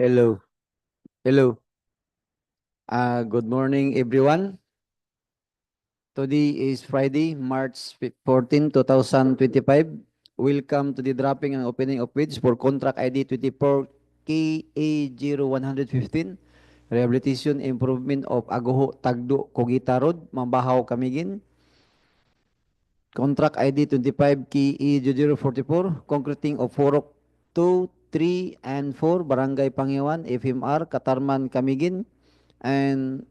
Hello. Hello. Good morning, everyone. Today is Friday, March 14, 2025. Welcome to the dropping and opening of bids for contract ID 24 KA0115, Rehabilitation Improvement of Agoho, Tagdo, Kuguita Road, Mambajao, Camiguin. Contract ID 25 KE0044, concreting of Purok 2, 3, and 4, Barangay Panghiawan, FMR, Catarman, Camiguin, and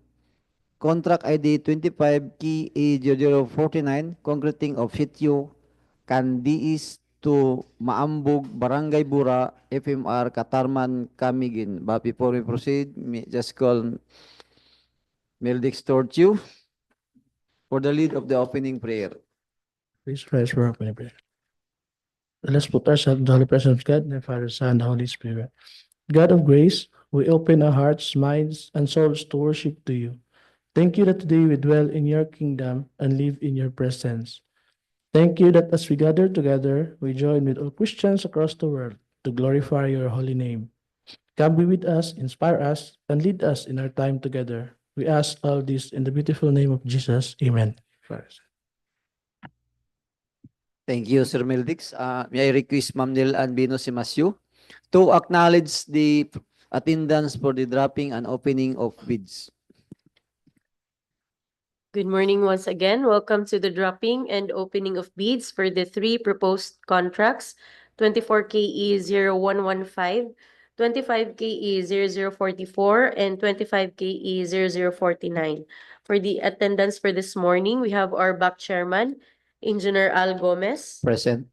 Contract ID 25 Key A0049, concreting of Sitio, Kandiis to Maambog, Barangay Bura, FMR, Catarman, Camiguin. But before we proceed, just call Meldix Tortue for the lead of the opening prayer. Please rise for opening prayer. Let us put ourselves in the holy presence of God, the Father, Son, and the Holy Spirit. God of grace, we open our hearts, minds, and souls to worship to you. Thank you that today we dwell in your kingdom and live in your presence. Thank you that as we gather together, we join with all Christians across the world to glorify your holy name. Come be with us, inspire us, and lead us in our time together. We ask all this in the beautiful name of Jesus. Amen. Thank you, Sir Meldix. May I request Ma'am Nel Albino Simasyo to acknowledge the attendance for the dropping and opening of bids. Good morning once again. Welcome to the dropping and opening of bids for the three proposed contracts, 24KE0115, 25KE0044, and 25KE0049. For the attendance for this morning, we have our back chairman, Engineer Al Gomez. Present.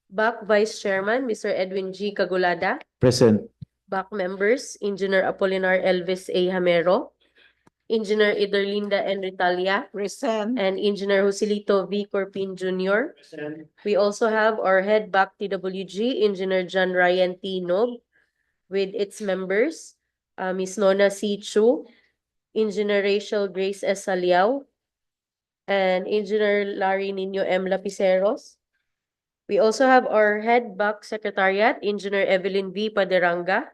Back vice chairman, Mr. Edwin G. Cagulada. Present. Back members, Engineer Apolinar Elvis A. Hamero, Engineer Iderlinda Enritalia, Present. and Engineer Joselito V. Corpin Jr. We also have our head back TWG, Engineer John Ryan T. Nob, with its members, Ms. Nona C. Chu, Engineer Rachel Grace S. Saliao, and Engineer Larry Nino M. Lapiceros. We also have our head back secretariat, Engineer Evelyn V. Paderanga,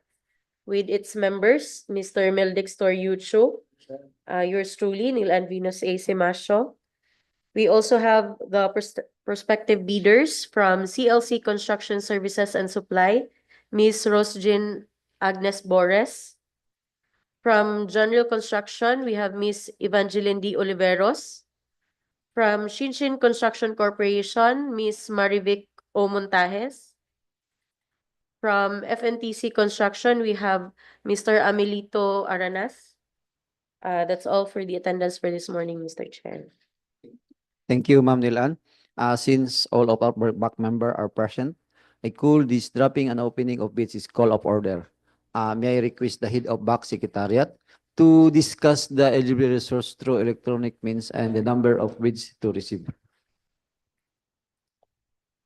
with its members, Mr. Meldixtor Yucho, yours truly, Neil Anvinos A. Simasio. We also have the prospective bidders from CLC Construction Services and Supply, Ms. Rosjin Agnes Bores. From General Construction, we have Ms. Evangeline D. Oliveros. From Shinshin Construction Corporation, Ms. Marivic O. Montajes. From FNTC Construction, we have Mr. Amelito Aranas. That's all for the attendance for this morning, Mr. Chair. Thank you, Ma'am Nilan. Since all of our back members are present, I call this dropping and opening of bids is call of order. May I request the head of back secretariat to discuss the eligibility resource through electronic means and the number of bids to receive.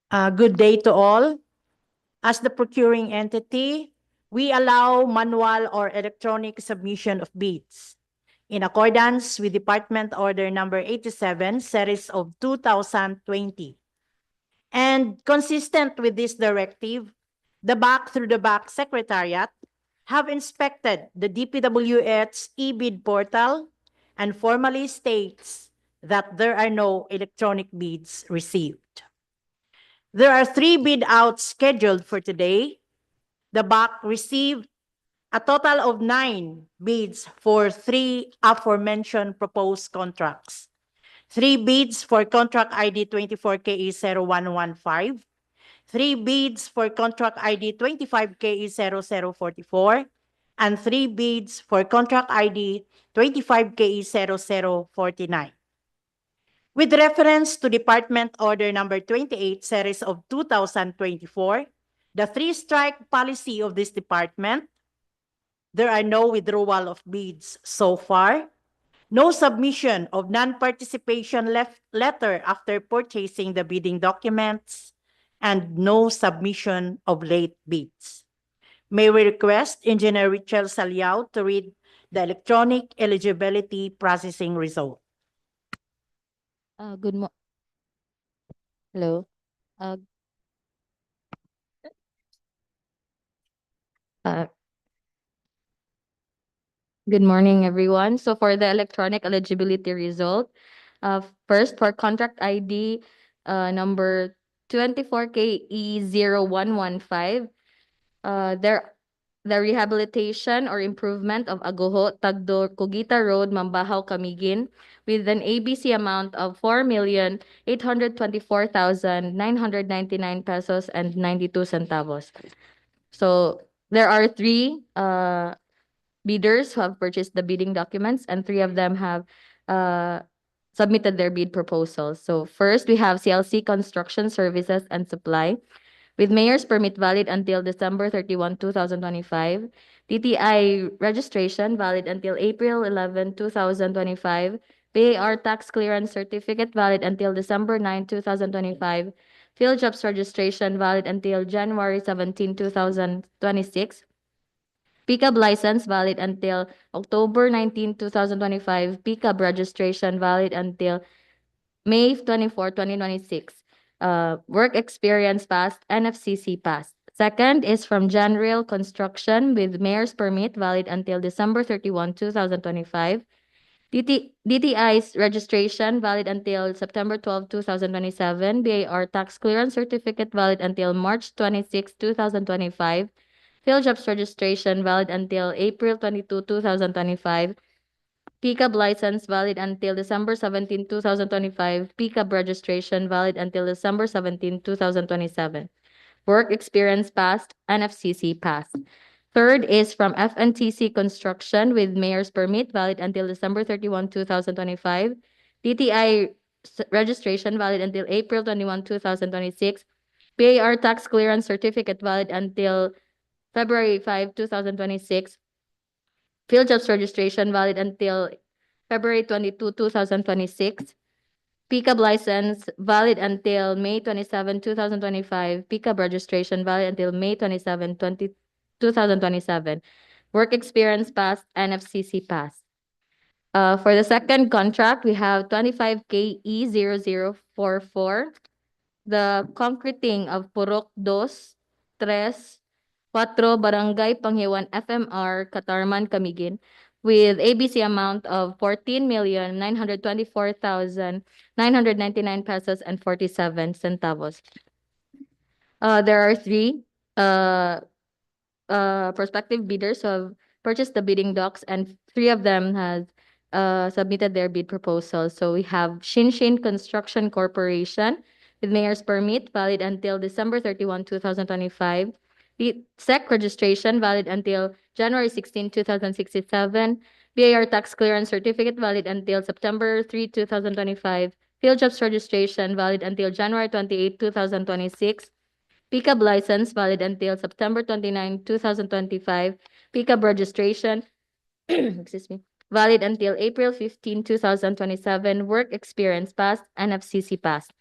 Good day to all. As the procuring entity, we allow manual or electronic submission of bids in accordance with Department Order Number 87, Series of 2020. And consistent with this directive, the back through the back secretariat have inspected the DPWH e-bid portal and formally states that there are no electronic bids received. There are 3 bid outs scheduled for today. The BAC received a total of 9 bids for 3 aforementioned proposed contracts. 3 bids for contract ID 24KE0115, 3 bids for contract ID 25KE0044, and 3 bids for contract ID 25KE0049. With reference to Department Order Number 28, Series of 2024, the 3-strike policy of this department, there are no withdrawal of bids so far, no submission of non-participation letter after purchasing the bidding documents, and no submission of late bids. May we request Engineer Richel Saliao to read the electronic eligibility processing result. Hello. Good morning, everyone. So for the electronic eligibility result, first for contract ID number 24KE0115, there the rehabilitation or improvement of Agoho, Tagdo, Kuguita Road, Mambajao, Camiguin, with an ABC amount of 4,824,999 pesos and 92 centavos. So there are three bidders who have purchased the bidding documents, and three of them have uh, submitted their bid proposals. So first, we have CLC Construction Services and Supply, with mayor's permit valid until December 31, 2025, DTI registration valid until April 11, 2025, PAR tax clearance certificate valid until December 9, 2025, field jobs registration valid until January 17, 2026, Pickup license valid until October 19, 2025. Pickup registration valid until May 24, 2026. Work experience passed, NFCC passed. Second is from General Construction with mayor's permit valid until December 31, 2025. DTI's registration valid until September 12, 2027. BAR tax clearance certificate valid until March 26, 2025. Field jobs registration valid until April 22, 2025. Pickup license valid until December 17, 2025. Pickup registration valid until December 17, 2027. Work experience passed, NFCC passed. Third is from FNTC Construction with mayor's permit valid until December 31, 2025. DTI registration valid until April 21, 2026. PAR tax clearance certificate valid until February 5, 2026. Field jobs registration valid until February 22, 2026. Pickup license valid until May 27, 2025. Pickup registration valid until May 27, 2027. Work experience passed, NFCC passed. For the second contract, we have 25KE0044. The concreting of Purok 2, 3, 4 Barangay Panghiawan FMR, Catarman, Camiguin, with ABC amount of 14,924,999 pesos and 47 centavos. There are three prospective bidders who have purchased the bidding docs, and three of them has submitted their bid proposal. So we have Shinshin Construction Corporation with mayor's permit valid until December 31, 2025. The SEC registration valid until January 16, 2067. BAR tax clearance certificate valid until September 3, 2025. Field jobs registration valid until January 28, 2026. Pickup license valid until September 29, 2025. Pickup registration, excuse me, valid until April 15, 2027. Work experience passed, NFCC passed.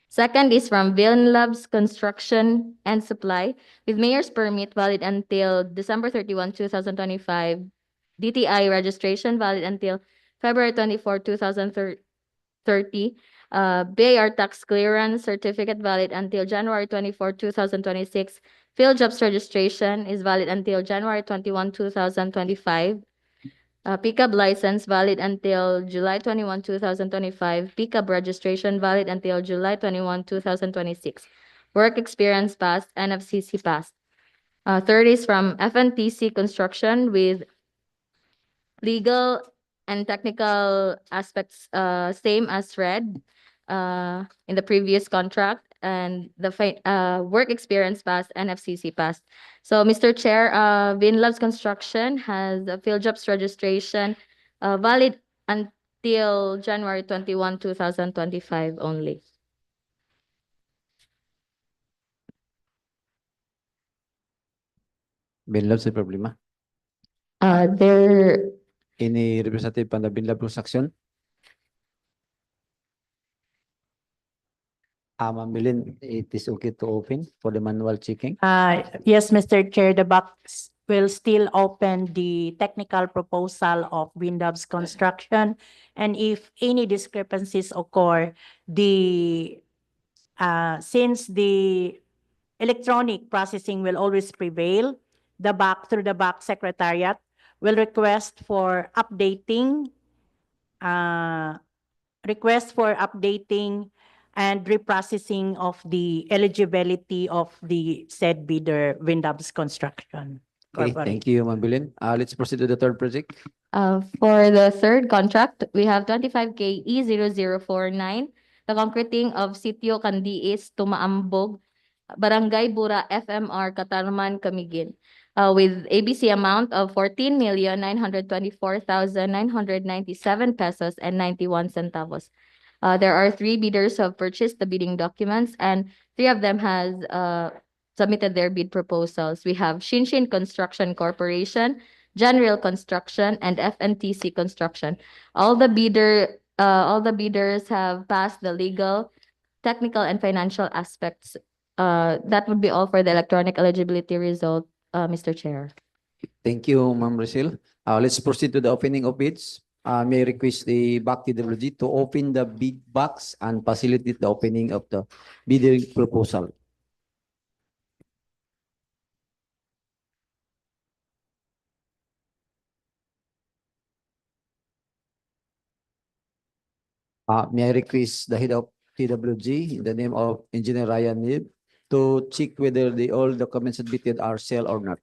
Second is from Labs Construction and Supply with mayor's permit valid until December 31, 2025. DTI registration valid until February 24, 2030. BAR tax clearance certificate valid until January 24, 2026. Field jobs registration is valid until January 21, 2025. Pickup license valid until July 21, 2025. Pickup registration valid until July 21, 2026. Work experience passed, NFCC passed. Third is from FNTC Construction with legal and technical aspects same as read in the previous contract, and the work experience passed, NFCC passed. So, Mr. Chair, Labs Construction has a field jobs registration valid until January 21, 2025 only. Binlab sa problema. There Any representative from the Binlab Construction? Ma'am Milin, it is okay to open for the manual checking. Yes, Mr. Chair, the box will still open the technical proposal of Windup's construction. And if any discrepancies occur, since the electronic processing will always prevail, through the back secretariat will request for updating, and reprocessing of the eligibility of the said bidder, Windup's Construction Okay, Corporation. thank you, Ma'am Belen. Let's proceed to the third project. For the third contract, we have 25KE0049, the concreting of Sitio Kandiis to Maambog, Barangay Bura, FMR, Catarman, Camiguin, with ABC amount of 14,924,997 pesos and 91 centavos. There are three bidders who have purchased the bidding documents, and three of them has submitted their bid proposals. We have Shinshin Construction Corporation, General Construction, and FNTC Construction. All the bidders have passed the legal, technical, and financial aspects. That would be all for the electronic eligibility result, Mr. Chair. Thank you, Ma'am Rachel. Let's proceed to the opening of bids. May I request the BAC TWG to open the bid box and facilitate the opening of the bidding proposal. May I request the head of TWG in the name of Engineer Ryan Nib to check whether all documents submitted are sale or not.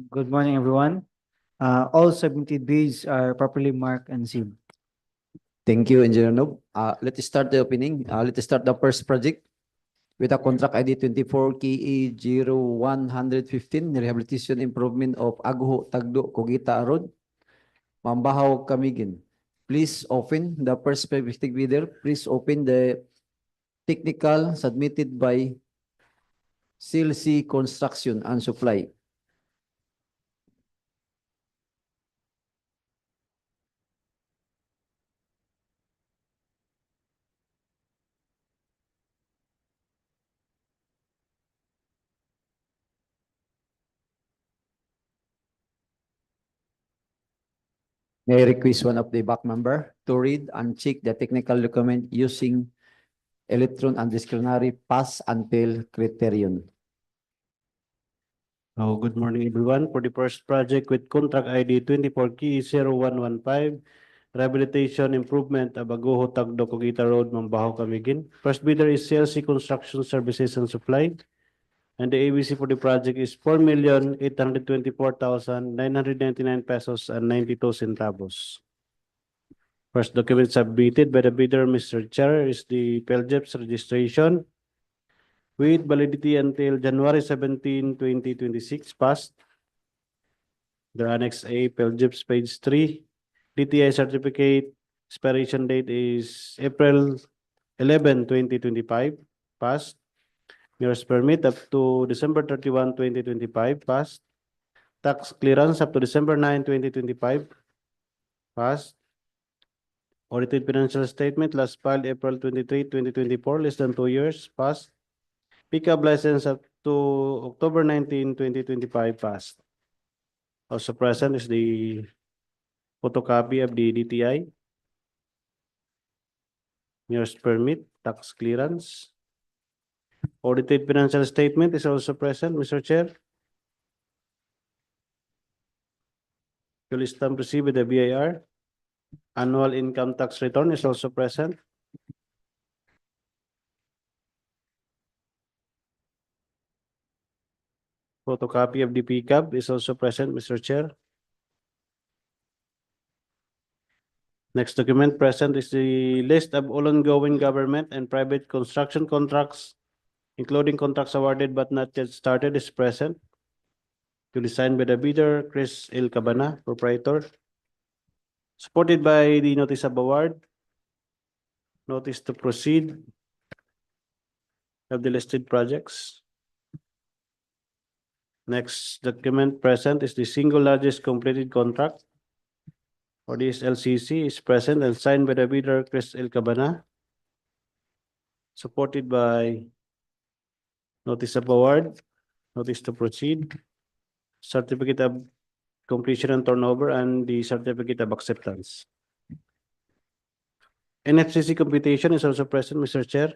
Good morning, everyone. All submitted bids are properly marked and sealed. Thank you, Engineer Nob. Let's start the opening. Let's start the first project with a contract ID 24KE0115, Rehabilitation Improvement of Agoho, Tagdo, Kuguita Road, Mambajao, Camiguin. Please open the first specific bidder. Please open the technical submitted by CLC Construction and Supply. May I request one of the back member to read and check the technical document using electron and disciplinary pass and fail criterion. Good morning, everyone. For the first project with contract ID 24KE0115, Rehabilitation Improvement of Agoho, Tagdo, Kuguita Road, Mambajao, Camiguin. First bidder is CLC Construction Services and Supply. And the ABC for the project is 4,824,999 pesos and 92 centavos. First document submitted by the bidder, Mr. Chair, is the PELGEPS registration with validity until January 17, 2026, passed. The Annex A, PELGEPS, page 3. DTI certificate, expiration date is April 11, 2025, passed. Mayor's permit up to December 31, 2025, passed. Tax clearance up to December 9, 2025, passed. Audited financial statement last filed April 23, 2024, less than 2 years, passed. Pickup license up to October 19, 2025, passed. Also present is the photocopy of the DTI. Mayor's permit, tax clearance. Audited financial statement is also present, Mr. Chair. Fuel stamp received with the BIR. Annual income tax return is also present. Photocopy of the PCAB is also present, Mr. Chair. Next document present is the list of all ongoing government and private construction contracts, including contracts awarded but not yet started, is present. Duly signed by the bidder, Chris L. Cabana, proprietor. Supported by the notice of award, notice to proceed of the listed projects. Next document present is the single largest completed contract for this LCC, is present and signed by the bidder, Chris L. Cabana. Supported by notice of award, notice to proceed, certificate of completion and turnover, and the certificate of acceptance. NFCC computation is also present, Mr. Chair.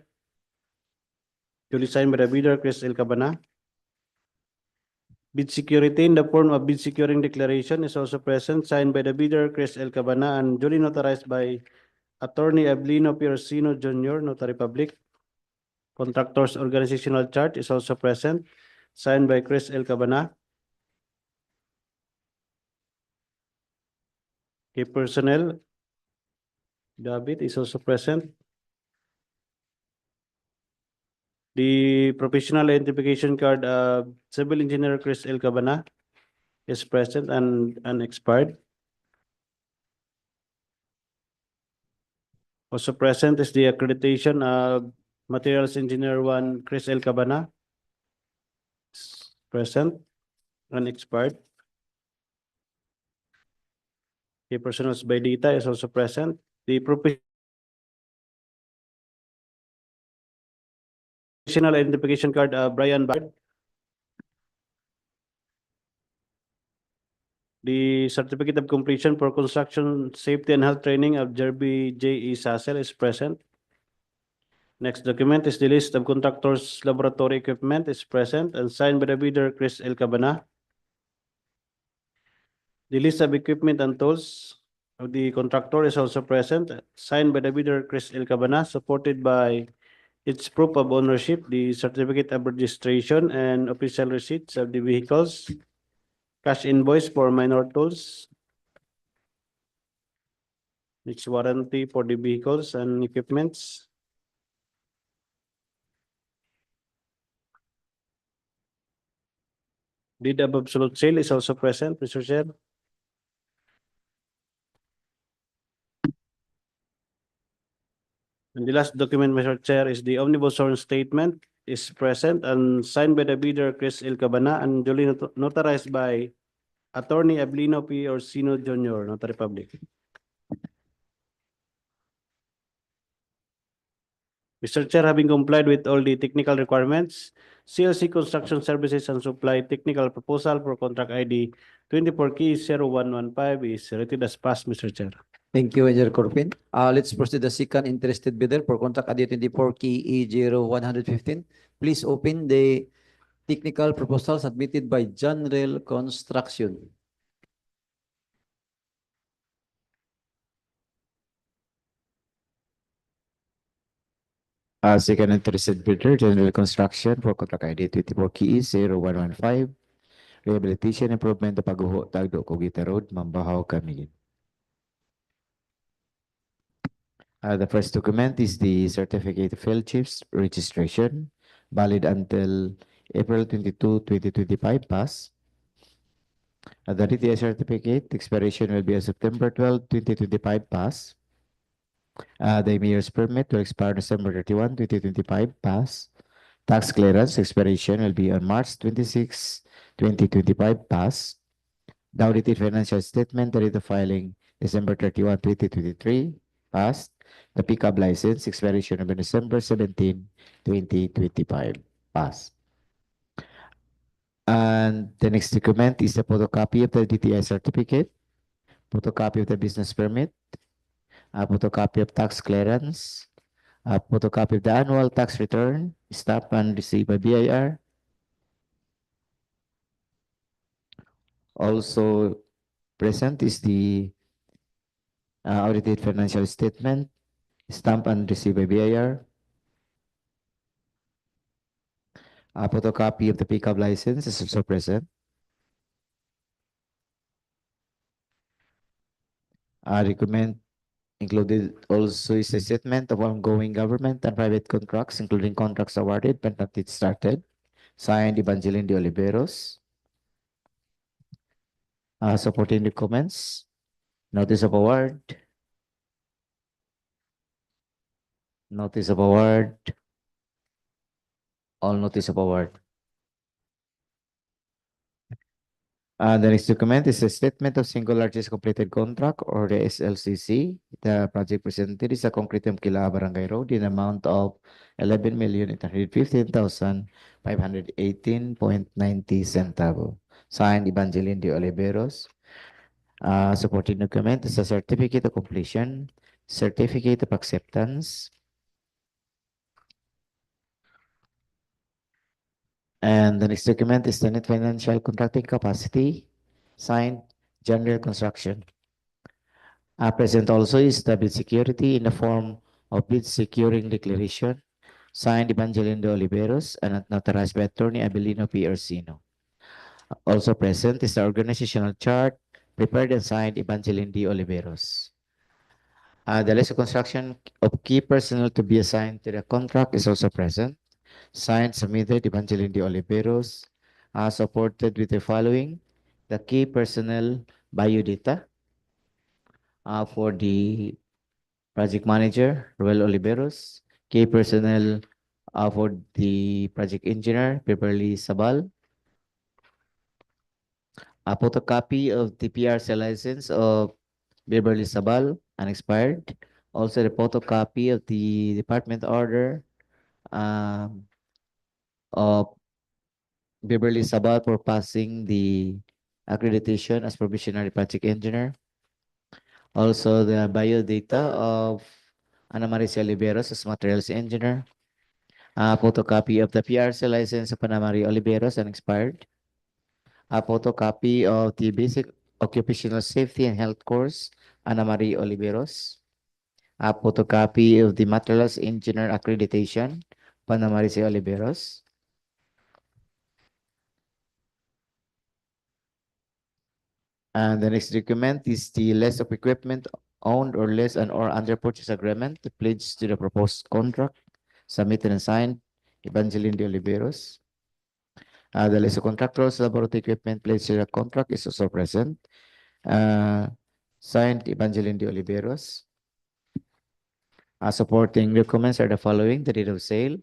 duly signed by the bidder, Chris L. Cabana. Bid security in the form of bid securing declaration is also present, signed by the bidder, Chris L. Cabana, and duly notarized by Attorney Ablino Piercino Jr., Notary Public. Contractors organizational chart is also present, signed by Chris L. Cabana. Key personnel, David is also present. The professional identification card of civil engineer Chris L. Cabana is present and expired. Also present is the accreditation of materials engineer 1 Chris L. Cabana. Is present and expired. The personals by data is also present. The professional identification card of Brian Bard. The certificate of completion for construction safety and health training of Jerby J. E. Sassel is present. Next document is the list of contractors' laboratory equipment is present and signed by the bidder Chris L. Cabana. The list of equipment and tools of the contractor is also present, signed by the bidder Chris L. Cabana, supported by its proof of ownership, the certificate of registration, and official receipts of the vehicles, cash invoice for minor tools, its warranty for the vehicles and equipments. Deed of absolute sale is also present, Mr. Chair. And the last document, Mr. Chair, is the omnibus sworn statement is present and signed by the bidder Chris L. Cabana and duly notarized by Attorney Ablino P. Orsino Jr., Notary Public. Mr. Chair, having complied with all the technical requirements, CLC Construction Services and Supply Technical Proposal for Contract ID 24K0115 is rated as passed, Mr. Chair. Thank you, Engineer Corpin. Let's proceed the second interested bidder for contract ID 24 KE0115. Please open the technical proposal submitted by General Construction. Second interested bidder, General Construction for contract ID 24 KE0115. Rehabilitation improvement of Agoho, Tagdo, Kuguita Road, Mambajao, Camiguin. The first document is the Certificate of Field Chiefs Registration, valid until April 22, 2025 pass. The DTI certificate expiration will be on September 12, 2025 pass. The mayor's permit will expire December 31, 2025 pass. Tax clearance expiration will be on March 26, 2025 pass. The audited financial statement, the date of filing December 31, 2023 passed. The pickup license expiration will be December 17, 2025 pass. And the next document is the photocopy of the DTI certificate, photocopy of the business permit, a photocopy of tax clearance, a photocopy of the annual tax return, stamped and received by BIR. Also present is the audited financial statement, stamped and received by BIR. A photocopy of the pickup license is also present. A document included also is a statement of ongoing government and private contracts, including contracts awarded but not yet started, signed Evangeline de Oliveros. Supporting documents, notice of award, notice of award, all notice of award. The next document is a statement of single largest completed contract, or the SLCC. The project presented is a concrete Kila Barangay Road in amount of 11,815,518.90 centavo. Signed Evangeline de Oliveros. Supporting document is a certificate of completion, certificate of acceptance, And the next document is the net financial contracting capacity, signed General Construction. Present also is the bid security in the form of bid securing declaration, signed Evangeline de Oliveros and notarized by Attorney Abelino P. Orsino. Also present is the organizational chart prepared and signed Evangeline D. Oliveros. The list of construction of key personnel to be assigned to the contract is also present. Signed, submitted, Evangeline D. Oliveros, supported with the following: the key personnel biodata for the project manager, Roel Oliveros, key personnel for the project engineer, Beverly Sabal, a photocopy of the PRC license of Beverly Sabal, unexpired. Also, the photocopy of the department order of Beverly Sabal for passing the accreditation as provisionary project engineer. Also, the biodata of Ana Marisa Oliveros as materials engineer. A photocopy of the PRC license of Ana Maria Oliveros, unexpired. A photocopy of the basic occupational safety and health course, Ana Maria Oliveros. A photocopy of the materials engineer accreditation, Ana Marisa Oliveros. And the next document is the list of equipment owned or leased and or under purchase agreement pledged to the proposed contract, submitted and signed, Evangeline de Oliveros. The list of contractors, laboratory equipment pledged to the contract is also present. Signed, Evangeline de Oliveros. Supporting documents are the following: the deed of sale,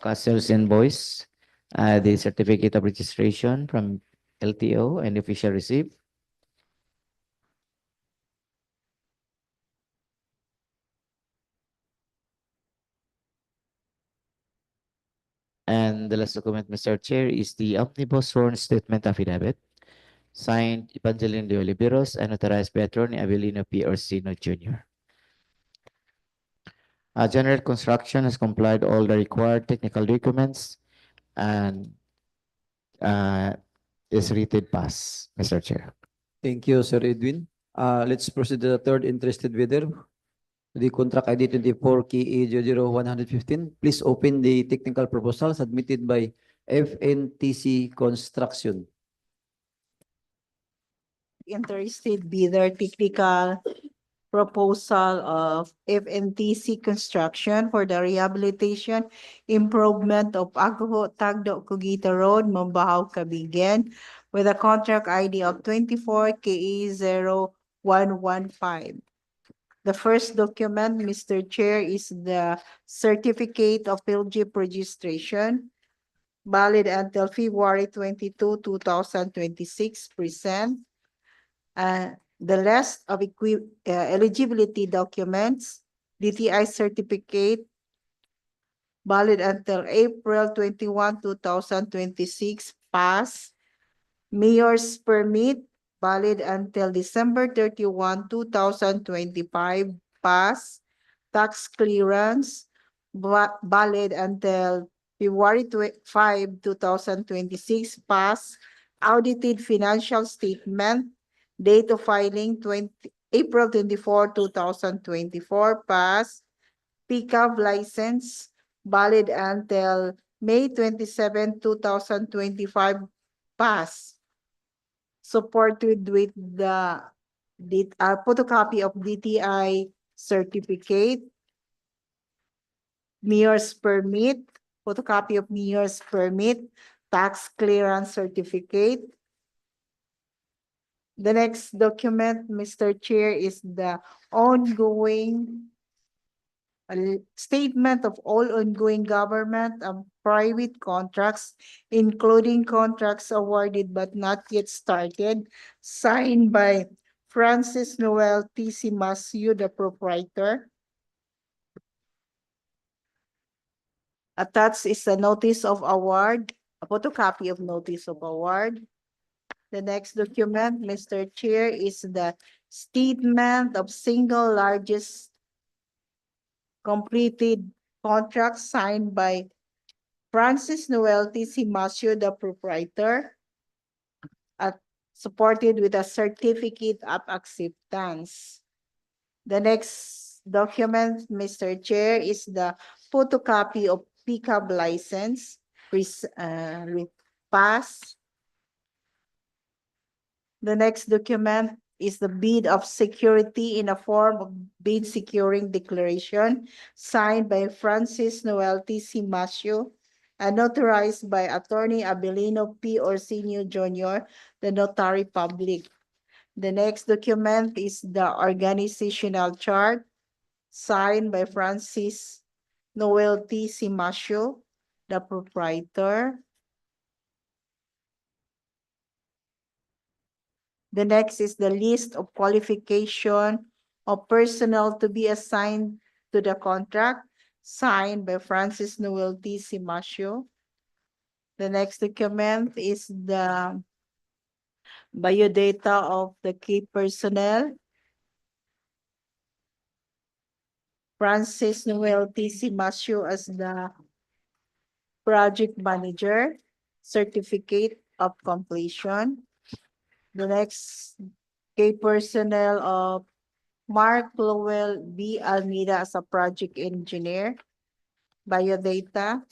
cost sales invoice, the certificate of registration from LTO and official receipt. And the last document, Mr. Chair, is the omnibus sworn statement affidavit, signed Evangeline de Oliveros and authorized by Attorney Abelino P. Orsino Jr. General Construction has complied all the required technical documents and is rated pass, Mr. Chair. Thank you, Sir Edwin. Let's proceed to the third interested bidder. The contract ID 24 KE 00115. Please open the technical proposal submitted by FNTC Construction. Interested bidder technical proposal of FNTC Construction for the rehabilitation improvement of Agoho, Tagdo, Kuguita Road, Mambajao, Camiguin, with a contract ID of 24 KE 0115. The first document, Mr. Chair, is the certificate of PhilJIP registration, valid until February 22, 2026, present. The list of eligibility documents, DTI certificate, valid until April 21, 2026, pass. Mayor's permit, valid until December 31, 2025, pass. Tax clearance, valid until February 5, 2026, pass. Audited financial statement, date of filing April 24, 2024, pass. Pickup license, valid until May 27, 2025, pass. Supported with the photocopy of DTI certificate, mayor's permit, photocopy of mayor's permit, tax clearance certificate. The next document, Mr. Chair, is the ongoing statement of all ongoing government and private contracts, including contracts awarded but not yet started, signed by Francis Noel T.C. Masio, the proprietor. Attached is a notice of award, a photocopy of notice of award. The next document, Mr. Chair, is the statement of single largest completed contract signed by Francis Noel T. Simasio, the proprietor, supported with a certificate of acceptance. The next document, Mr. Chair, is the photocopy of pickup license, pass. The next document is the bid of security in a form of bid securing declaration signed by Francis Noel T. Simasio and notarized by Attorney Abelino P. Orsino Jr., the notary public. The next document is the organizational chart signed by Francis Noel T. Simasio, the proprietor. The next is the list of qualification of personnel to be assigned to the contract signed by Francis Noel T. Simasio. The next document is the biodata of the key personnel. Francis Noel T. Simasio as the project manager, certificate of completion. The next key personnel of Mark Lowell B. Almeida as a project engineer, biodata.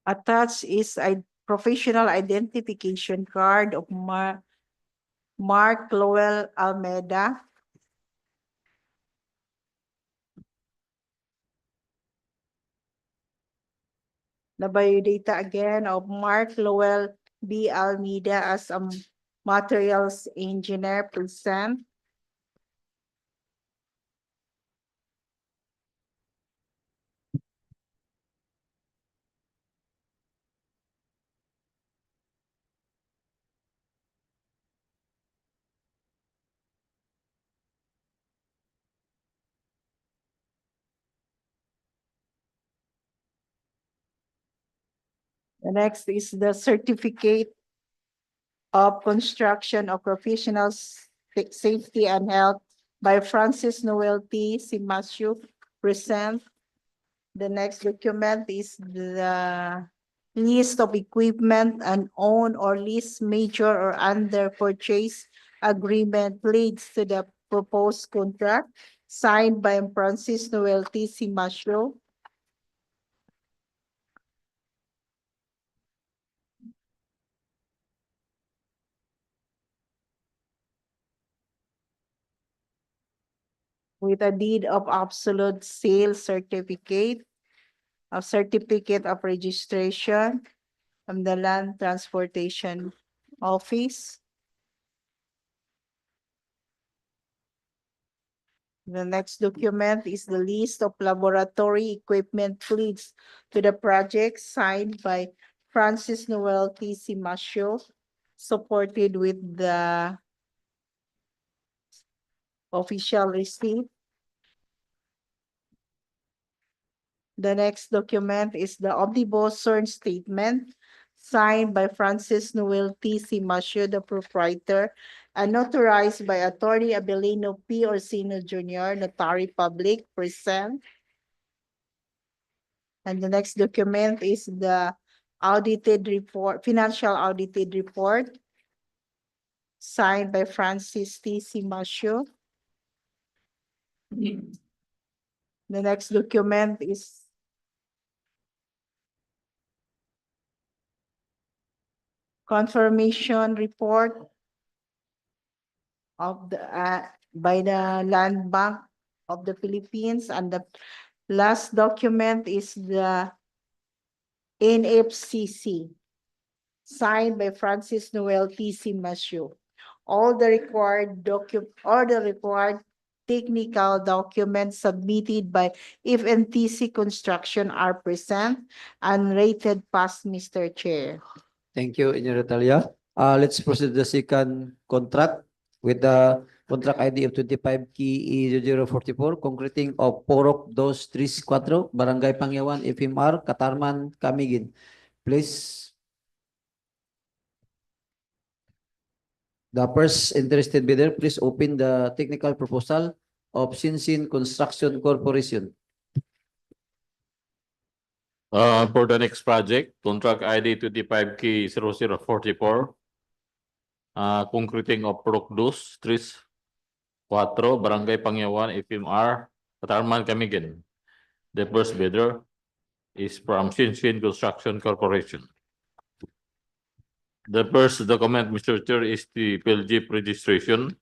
Attached is a professional identification card of Mark Lowell Almeida. The biodata again of Mark Lowell B. Almeida as a materials engineer present. The next is the certificate of construction of professional safety and health by Francis Noel T. Simasio present. The next document is the list of equipment and own or lease major or under purchase agreement leads to the proposed contract signed by Francis Noel T. Simasio. With a deed of absolute sale certificate, a certificate of registration from the Land Transportation Office. The next document is the list of laboratory equipment leads to the project signed by Francis Noel T. Simasio, supported with the official receipt. The next document is the omnibus sworn statement signed by Francis Noel T. Simasio, the proprietor, and notarized by Attorney Abelino P. Orsino Jr., notary public, present. And the next document is the audited report, financial audited report signed by Francis T. Simasio. The next document is confirmation report of the by the Land Bank of the Philippines, and the last document is the NFCC signed by Francis Noel T. Simasio. All the required technical documents submitted by FNTC Construction are present and rated pass, Mr. Chair. Thank you, Engineer Natalia. Let's proceed to the second contract with the Contract ID of 25 KE 0044, concreting of Purok 234, Barangay Panghiawan, FMR, Catarman, Camiguin. Please. The first interested bidder, please open the technical proposal of Sinsin Construction Corporation. For the next project, contract ID 25K 0044, concreting of Purok 234, Barangay Panghiawan, FMR, Catarman, Camiguin. The first bidder is from Sinsin Construction Corporation. The first document, Mr. Chair, is the PLG registration,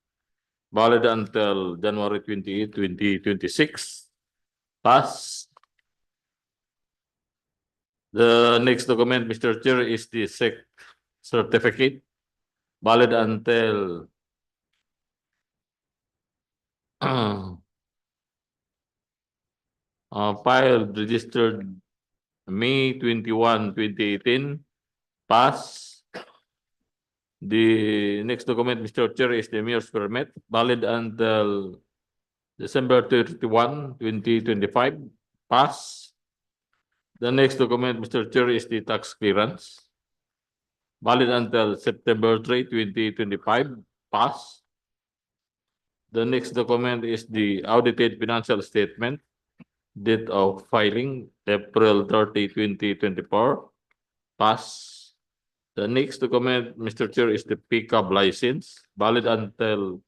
valid until January 28, 2026. Pass. The next document, Mr. Chair, is the certificate, valid until filed registered May 21, 2018. Pass. The next document, Mr. Chair, is the mayor's permit, valid until December 31, 2025. Pass. The next document, Mr. Chair, is the tax clearance, valid until September 3, 2025. Pass. The next document is the audited financial statement, date of filing, April 30, 2024. Pass. The next document, Mr. Chair, is the pickup license, valid until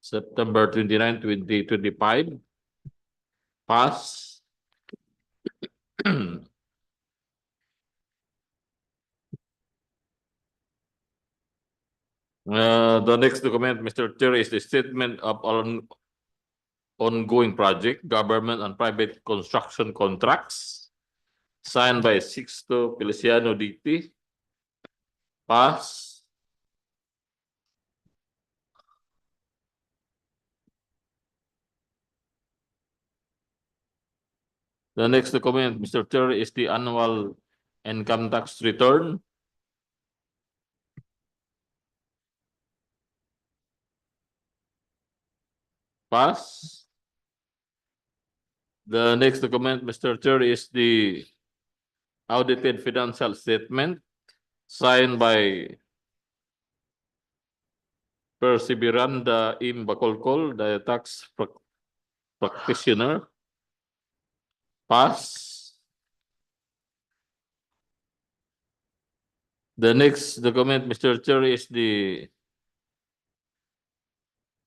September 29, 2025. Pass. The next document, Mr. Chair, is the statement of ongoing project, government and private construction contracts, signed by Sixto Feliciano DT. Pass. The next document, Mr. Chair, is the annual income tax return. Pass. The next document, Mr. Chair, is the audited financial statement, signed by Perseveranda Im Bacolcol, the tax practitioner. Pass. The next document, Mr. Chair, is the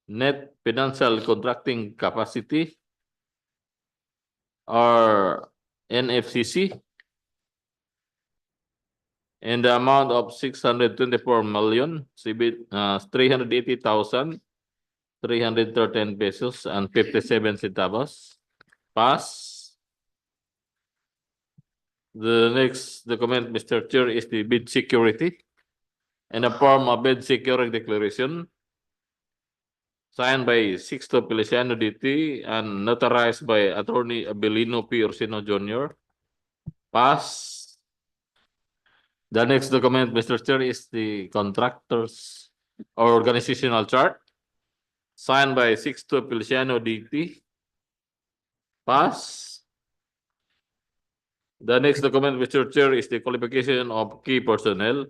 net financial contracting capacity, or NFCC, in the amount of 624,380,313 pesos and 57 centavos. Pass. The next document, Mr. Chair, is the bid security in the form of bid security declaration, signed by Sixto Feliciano DT and notarized by Attorney Abelino P. Orsino Jr. Pass. The next document, Mr. Chair, is the contractors or organizational chart, signed by Sixto Feliciano DT. Pass. The next document, Mr. Chair, is the qualification of key personnel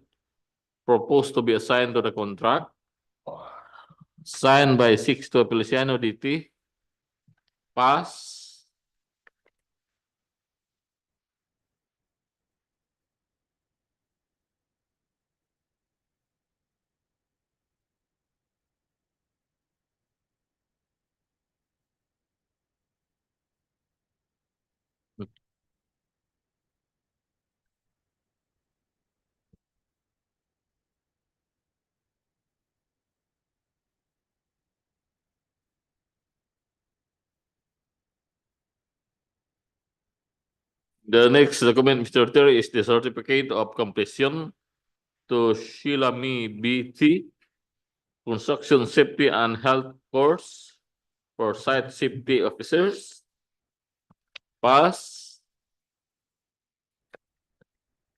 proposed to be assigned to the contract, signed by Sixto Feliciano DT. Pass. The next document, Mr. Chair, is the certificate of completion to Shilami BT, construction safety and health course for site safety officers. Pass.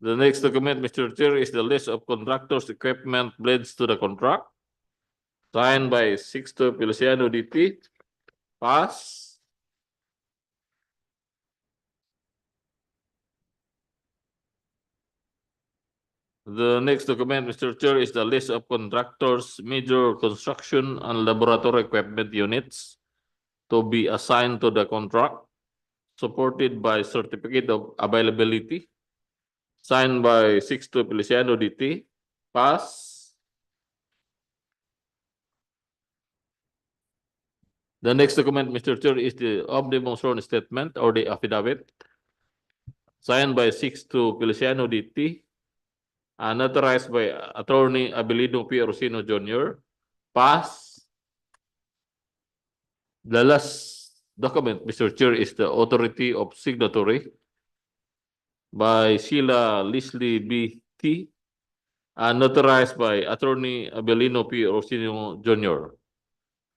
The next document, Mr. Chair, is the list of contractors' equipment blends to the contract, signed by Sixto Feliciano DP. Pass. The next document, Mr. Chair, is the list of contractors, major construction and laboratory equipment units to be assigned to the contract, supported by certificate of availability, signed by Sixto Feliciano DT. Pass. The next document, Mr. Chair, is the omnibus sworn statement or the affidavit, signed by Sixto Feliciano DT, and notarized by Attorney Abilino P. Rosino Jr. Pass. The last document, Mr. Chair, is the authority of signatory by Sheila Leslie B. T. and notarized by Attorney Abilino P. Rosino Jr.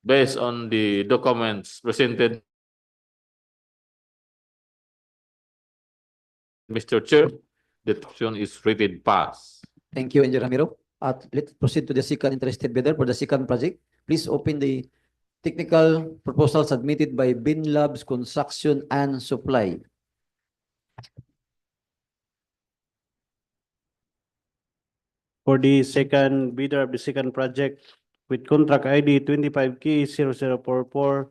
Based on the documents presented, Mr. Chair, the motion is rated pass. Thank you, Engineer Ramiro. Let's proceed to the second interested bidder for the second project. Please open the technical proposal submitted by Bin Labs Construction and Supply. For the second bidder of the second project with contract ID 25K0044,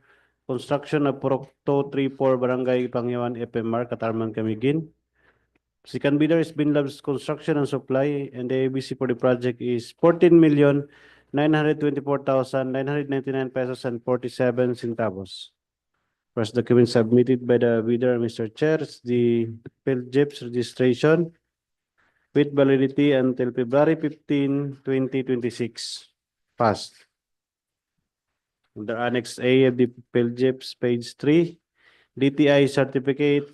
construction of Purok 234 Barangay Panghiawan FMR Catarman Camiguin. Second bidder is Bin Labs Construction and Supply, and the ABC for the project is 14,924,999 pesos and 47 centavos. First document submitted by the bidder, Mr. Chair, is the PhilJIP's registration with validity until February 15, 2026. Passed. Under Annex A of the PhilJIP's page 3, DTI certificate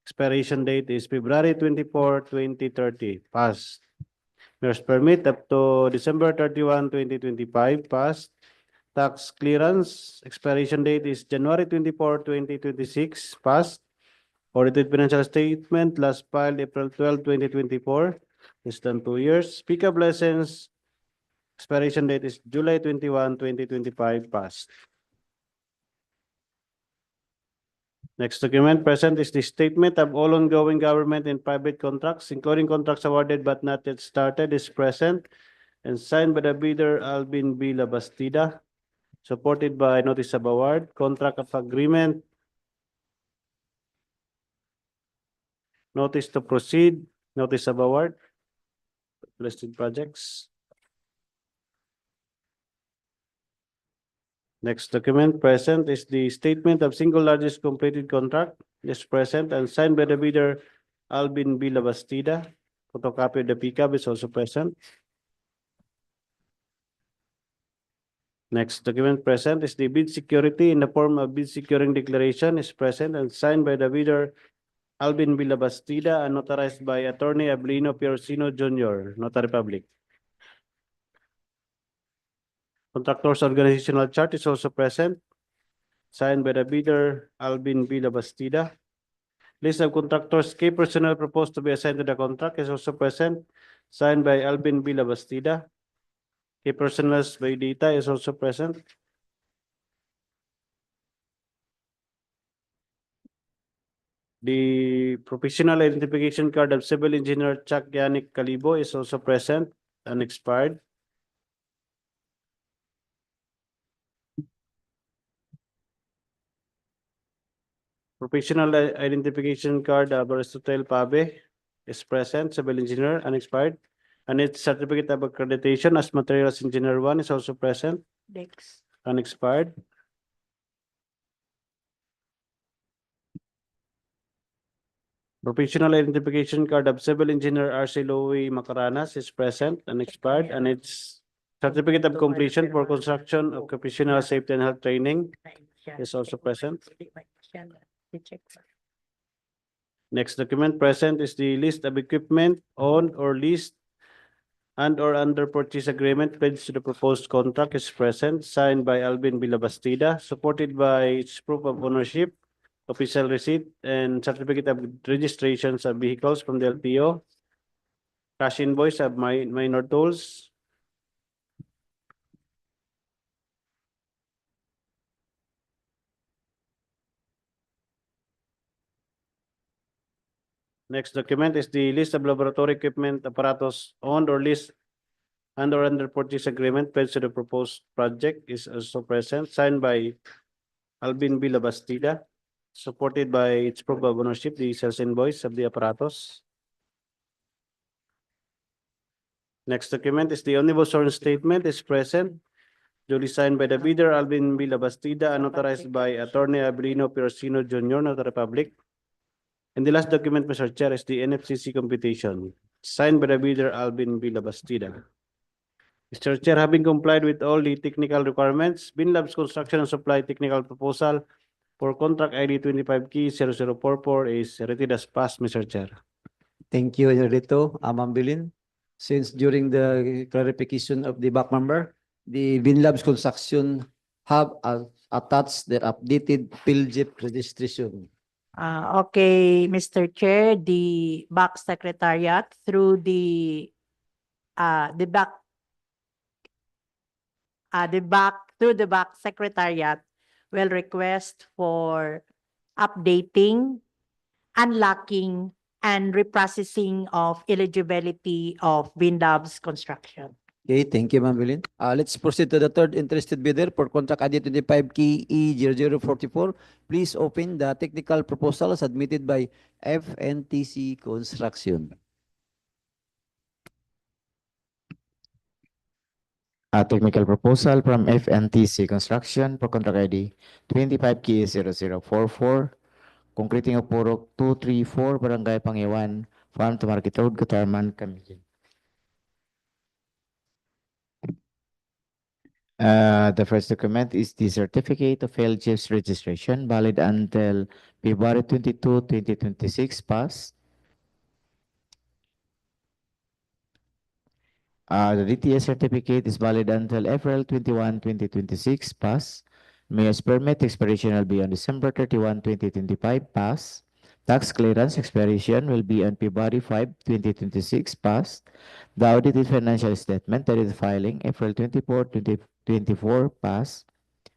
expiration date is February 24, 2030. Passed. Mayor's permit up to December 31, 2025. Passed. Tax clearance expiration date is January 24, 2026. Passed. Audited financial statement last filed April 12, 2024. Less than 2 years. Pickup license expiration date is July 21, 2025. Passed. Next document present is the statement of all ongoing government and private contracts, including contracts awarded but not yet started, is present and signed by the bidder Alvin B. Labastida, supported by notice of award, contract of agreement, notice to proceed, notice of award, listed projects. Next document present is the statement of single largest completed contract, is present and signed by the bidder Alvin B. Labastida. Photocopy of the pickup is also present. Next document present is the bid security in the form of bid securing declaration, is present and signed by the bidder Alvin B. Labastida and notarized by Attorney Abilino P. Rosino Jr., Notary Public. Contractor's organizational chart is also present, signed by the bidder Alvin B. Labastida. List of contractors, key personnel proposed to be assigned to the contract is also present, signed by Alvin B. Labastida. Key personnel by data is also present. The professional identification card of civil engineer Chuck Yannick Calibo is also present and expired. Professional identification card of Aristotle Pabe is present, civil engineer, unexpired. And its certificate of accreditation as materials engineer 1 is also present, Next. unexpired. Professional identification card of civil engineer R.C. Louie Macaranas is present and expired, and its certificate of completion for construction of occupational safety and health training is also present. Next document present is the list of equipment owned or leased and or under purchase agreement pledged to the proposed contract is present, signed by Alvin B. Labastida, supported by its proof of ownership, official receipt, and certificate of registrations of vehicles from the LTO, cash invoice of minor tools, Next document is the list of laboratory equipment apparatus owned or leased under purchase agreement pledged to the proposed project is also present, signed by Alvin B. Labastida, supported by its proof of ownership, the sales invoice of the apparatus. Next document is the omnibus sworn statement is present, duly signed by the bidder, Alvin B. Labastida, and authorized by Attorney Abelino Piercino Jr. Notary Public. And the last document, Mr. Chair, is the NFCC computation, signed by the bidder, Alvin B. Labastida. Mr. Chair, having complied with all the technical requirements, Binlab's construction and supply technical proposal for contract ID 25K0044 is rated as passed, Mr. Chair. Thank you, Rito, Amambilin. Since during the clarification of the back member, the Binlabs Construction have attached their updated PhilJIP registration. Okay, Mr. Chair, the back secretariat through the back through the back secretariat will request for updating, unlocking, and reprocessing of eligibility of Binlabs construction. Okay, thank you, Ma'am Bilin. Let's proceed to the third interested bidder for contract ID 25KE0044. Please open the technical proposal submitted by FNTC Construction. A technical proposal from FNTC Construction for contract ID 25K0044, concreting of Purok 234, Barangay Panghiawan, Farm to Market Road, Catarman, Camiguin. The first document is the certificate of LGF's registration, valid until February 22, 2026, pass. The DTS certificate is valid until April 21, 2026, pass. Mayor's permit expiration will be on December 31, 2025, pass. Tax clearance expiration will be on February 5, 2026, pass. The audited financial statement that is filing April 24, 2024, pass.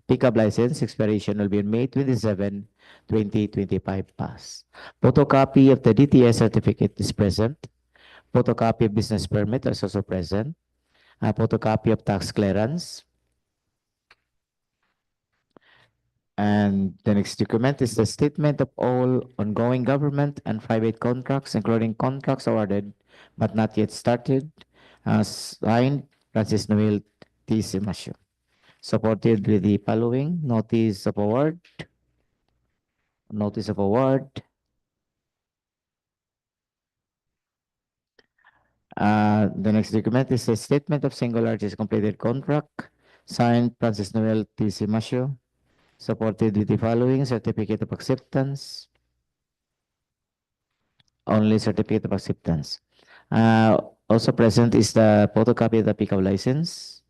Pickup license expiration will be on May 27, 2025, pass. Photocopy of the DTS certificate is present. Photocopy of business permit is also present. A photocopy of tax clearance. And the next document is the statement of all ongoing government and private contracts, including contracts awarded but not yet started, signed Francis Noel T. Simasio. Supported with the following notice of award. Notice of award. The next document is a statement of single largest completed contract, signed Francis Noel T. Simasio, supported with the following certificate of acceptance. Only certificate of acceptance. Also present is the photocopy of the pickup license.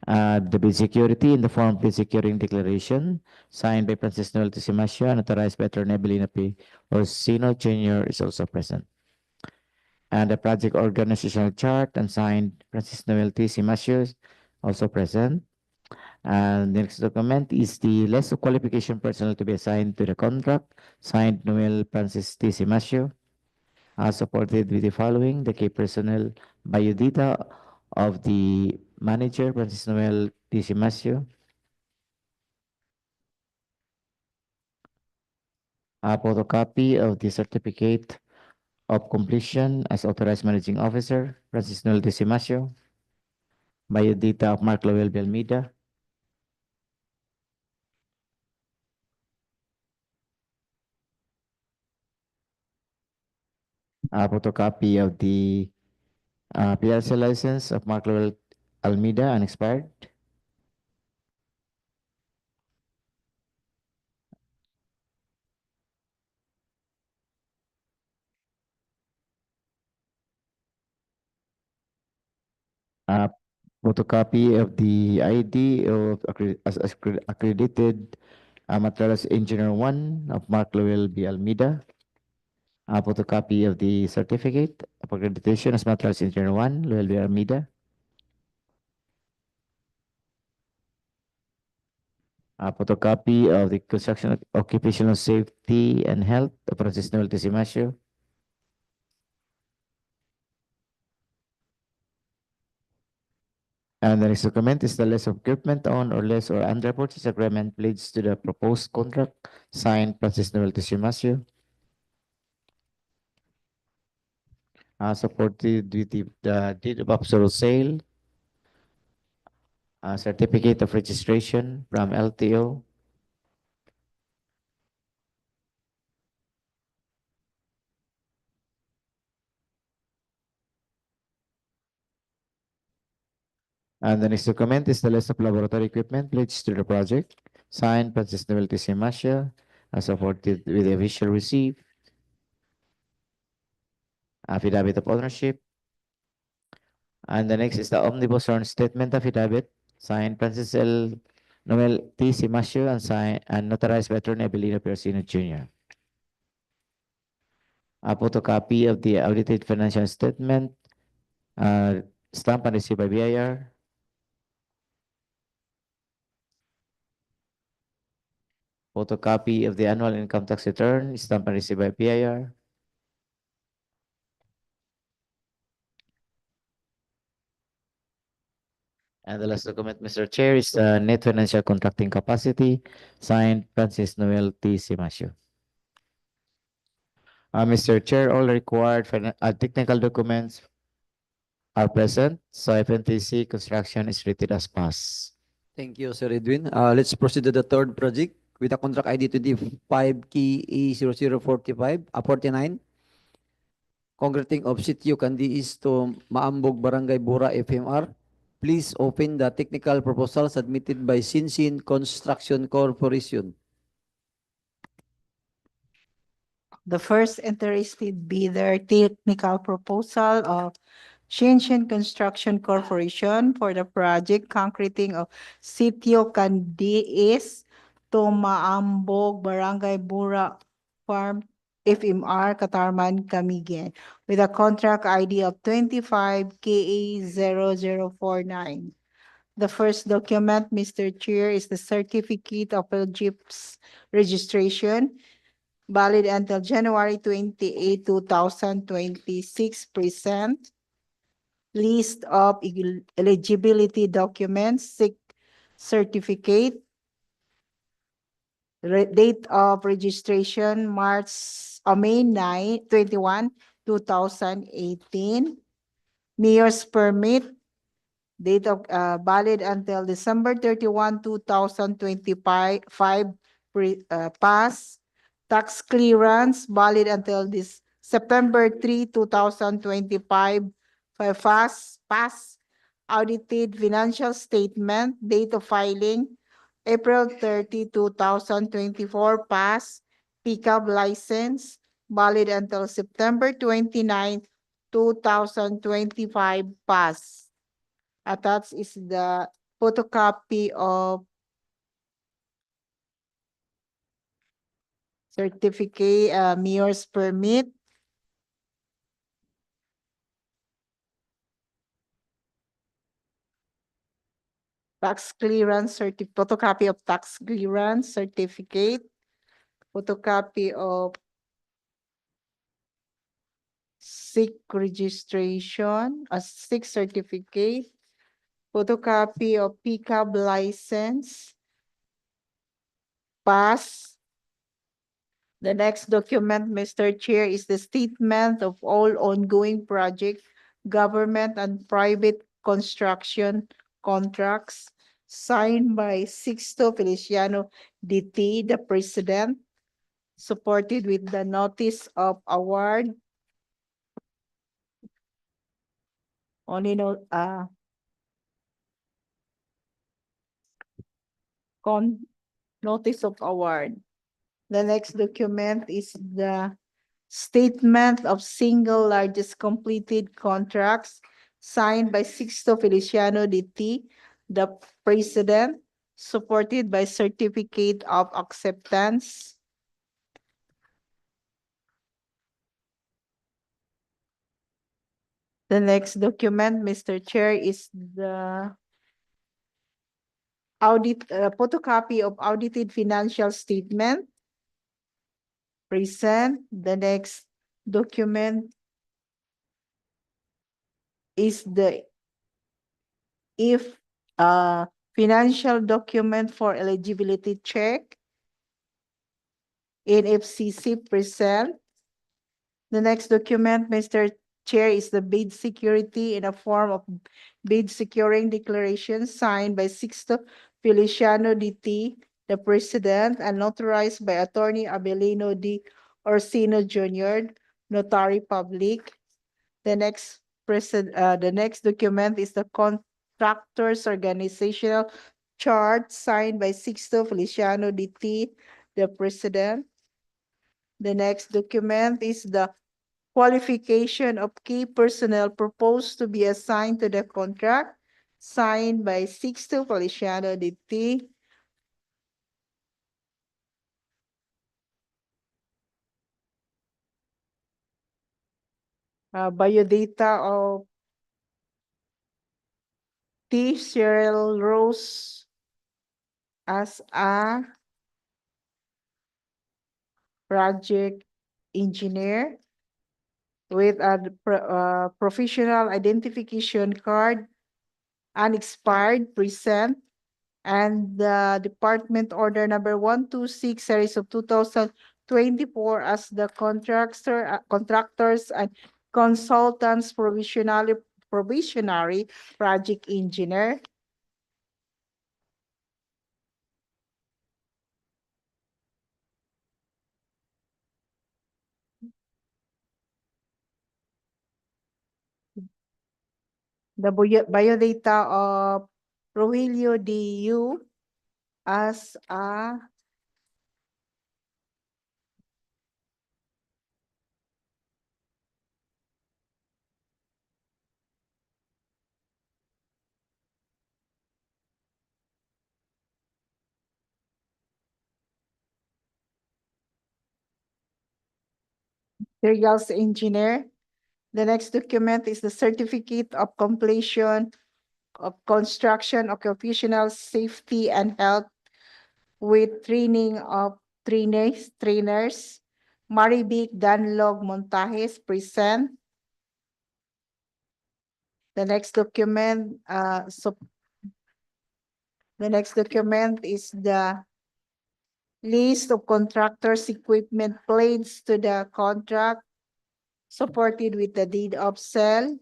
The bid security in the form of bid securing declaration, signed by Francis Noel T. Simasio and authorized by Attorney Abelino P. Orsino Jr. is also present. And the project organizational chart and signed Francis Noel T. Simasio is also present. And the next document is the list of qualification personnel to be assigned to the contract, signed Noel Francis T. Simasio, supported with the following: the key personnel biodata of the manager, Francis Noel T. Simasio, a photocopy of the certificate of completion as authorized managing officer, Francis Noel T. Simasio, biodata of Mark Lowell B. Almeida, a photocopy of the PLC license of Mark Lowell Almeida, unexpired. Photocopy of the ID of accredited materials engineer 1 of Mark Lowell B. Almeida. A photocopy of the certificate of accreditation as materials engineer 1, Lowell B. Almeida. A photocopy of the construction occupational safety and health of Francis Noel Tisimasio. And the next document is the list of equipment on or less or under purchase agreement pledged to the proposed contract signed Francis Noel Tisimasio. Supported with the deed of absolute sale, certificate of registration from LTO, and the next document is the list of laboratory equipment pledged to the project, signed Francis Noel Tisimasio, supported with the official receipt, affidavit of ownership, and the next is the omnibus sworn statement affidavit, signed Francis L. Noel T. Simasio and signed and notarized by Attorney Abelino Persino Jr. A photocopy of the audited financial statement, stamped and received by BIR. Photocopy of the annual income tax return, stamped and received by BIR. And the last document, Mr. Chair, is the net financial contracting capacity, signed Francis Noel T. Simasio. Mr. Chair, all required technical documents are present, so FNTC construction is rated as pass. Thank you, Sir Edwin. Let's proceed to the third project with a contract ID 25 key E0045, 49. Concreting of Sitio Kandiis to Maambog Barangay Bura FMR. Please open the technical proposal submitted by Sinsin Construction Corporation. The first interested bidder technical proposal of Shinshin Construction Corporation for the project concreting of Sitio Kandiis to Maambog Barangay Bura Farm FMR Catarman Camiguin with a contract ID of 25 KA0049. The first document, Mr. Chair, is the certificate of LGIP's registration valid until January 28, 2026, present list of eligibility documents, certificate, date of registration, May 9, 21, 2018, mayor's permit, date of valid until December 31, 2025, pass, tax clearance valid until this September 3, 2025, pass, audited financial statement, date of filing, April 30, 2024, pass, pickup license valid until September 29, 2025, pass. Attached is the photocopy of certificate, mayor's permit, tax clearance photocopy of tax clearance certificate, photocopy of SIC registration, a SIC certificate, photocopy of pickup license, pass. The next document, Mr. Chair, is the statement of all ongoing project, government and private construction contracts signed by Sixto Feliciano DT, the president, supported with the notice of award. Only notice of award. The next document is the statement of single largest completed contracts signed by Sixto Feliciano DT, the president, supported by certificate of acceptance. The next document, Mr. Chair, is the photocopy of audited financial statement. Present. The next document is the if financial document for eligibility check. In FCC present. The next document, Mr. Chair, is the bid security in a form of bid securing declaration signed by Sixto Feliciano DT, the president, and notarized by Attorney Abelino D. Orsino Jr., Notary Public. The next document is the contractors organizational chart signed by Sixto Feliciano DT, the president. The next document is the qualification of key personnel proposed to be assigned to the contract, signed by Sixto Feliciano DT. Biodata of T. Cheryl Rose as a project engineer with a professional identification card, unexpired, present, and the department order number 126 series of 2024 as the contractors and consultants provisionary project engineer. The biodata of Rogelio DEO as a materials engineer. The next document is the certificate of completion of construction occupational safety and health with training of trainers. Maribic Danlog Montajes present. The next document, is the list of contractors' equipment placed to the contract, supported with the deed of sale.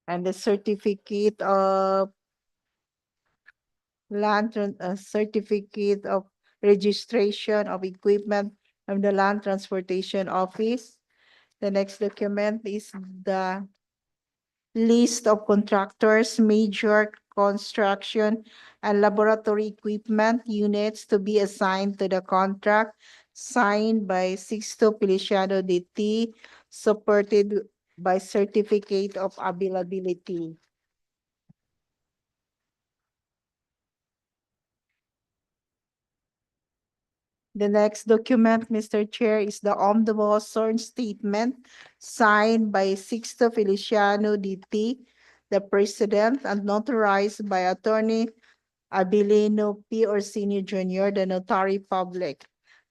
And the certificate of certificate of registration of equipment from the Land Transportation Office. The next document is the list of contractors, major construction and laboratory equipment units to be assigned to the contract, signed by Sixto Feliciano DT, supported by certificate of availability. The next document, Mr. Chair, is the omnibus sworn statement signed by Sixto Feliciano DT, the president, and notarized by Attorney Abilino P. Orsini Jr., the notary public.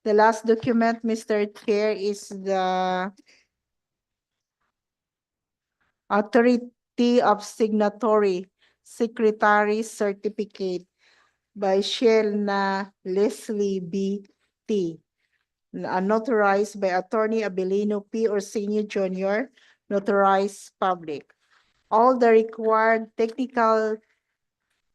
The last document, Mr. Chair, is the authority of signatory secretary certificate by Shelna Leslie B. T. Notarized by Attorney Abilino P. Orsini Jr., notarized public. All the required technical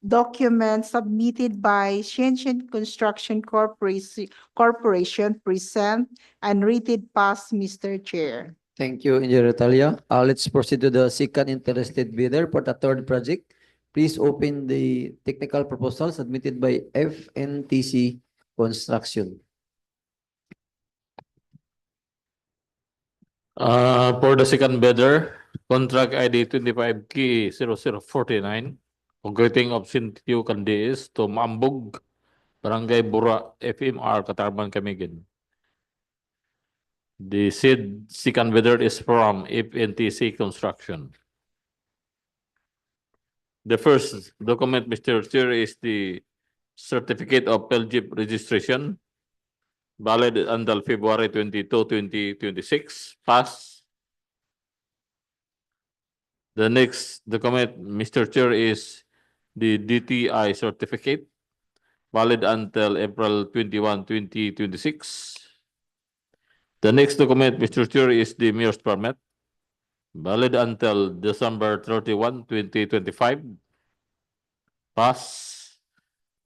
documents submitted by Shenzhen Construction Corporation present and rated pass, Mr. Chair. Thank you, Engineer Talia. Let's proceed to the second interested bidder for the third project. Please open the technical proposal submitted by FNTC Construction. For the second bidder, contract ID 25K0049, concreting of Sitio Kandiis to Maambog Barangay Bura, FMR, Catarman, Camiguin. The said second bidder is from FNTC Construction. The first document, Mr. Chair, is the Certificate of LGIP registration, valid until February 22, 2026, pass. The next document, Mr. Chair, is the DTI certificate, valid until April 21, 2026. The next document, Mr. Chair, is the mayor's permit, valid until December 31, 2025. Pass.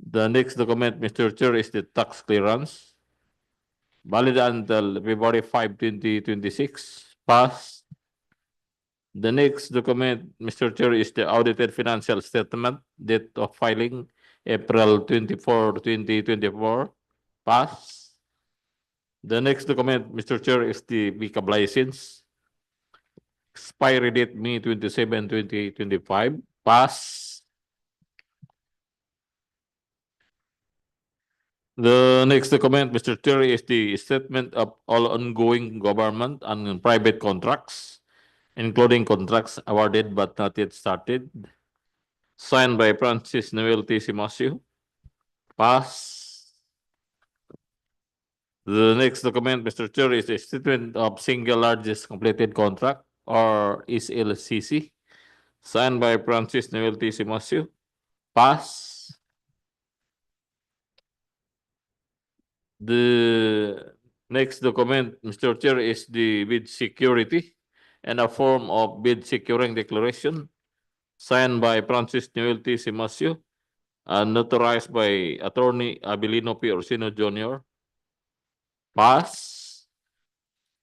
The next document, Mr. Chair, is the tax clearance, valid until February 5, 2026. Pass. The next document, Mr. Chair, is the audited financial statement, date of filing April 24, 2024. Pass. The next document, Mr. Chair, is the BCAB license, expiry date May 27, 2025. Pass. The next document, Mr. Chair, is the statement of all ongoing government and private contracts, including contracts awarded but not yet started, signed by Francis Noel T. Simasio. Pass. The next document, Mr. Chair, is a statement of single largest completed contract, or SLCC, signed by Francis Noel T. Simasio. Pass. The next document, Mr. Chair, is the bid security and a form of bid securing declaration, signed by Francis Noel T. Simasio and notarized by Attorney Abilino P. Orsino Jr. Pass.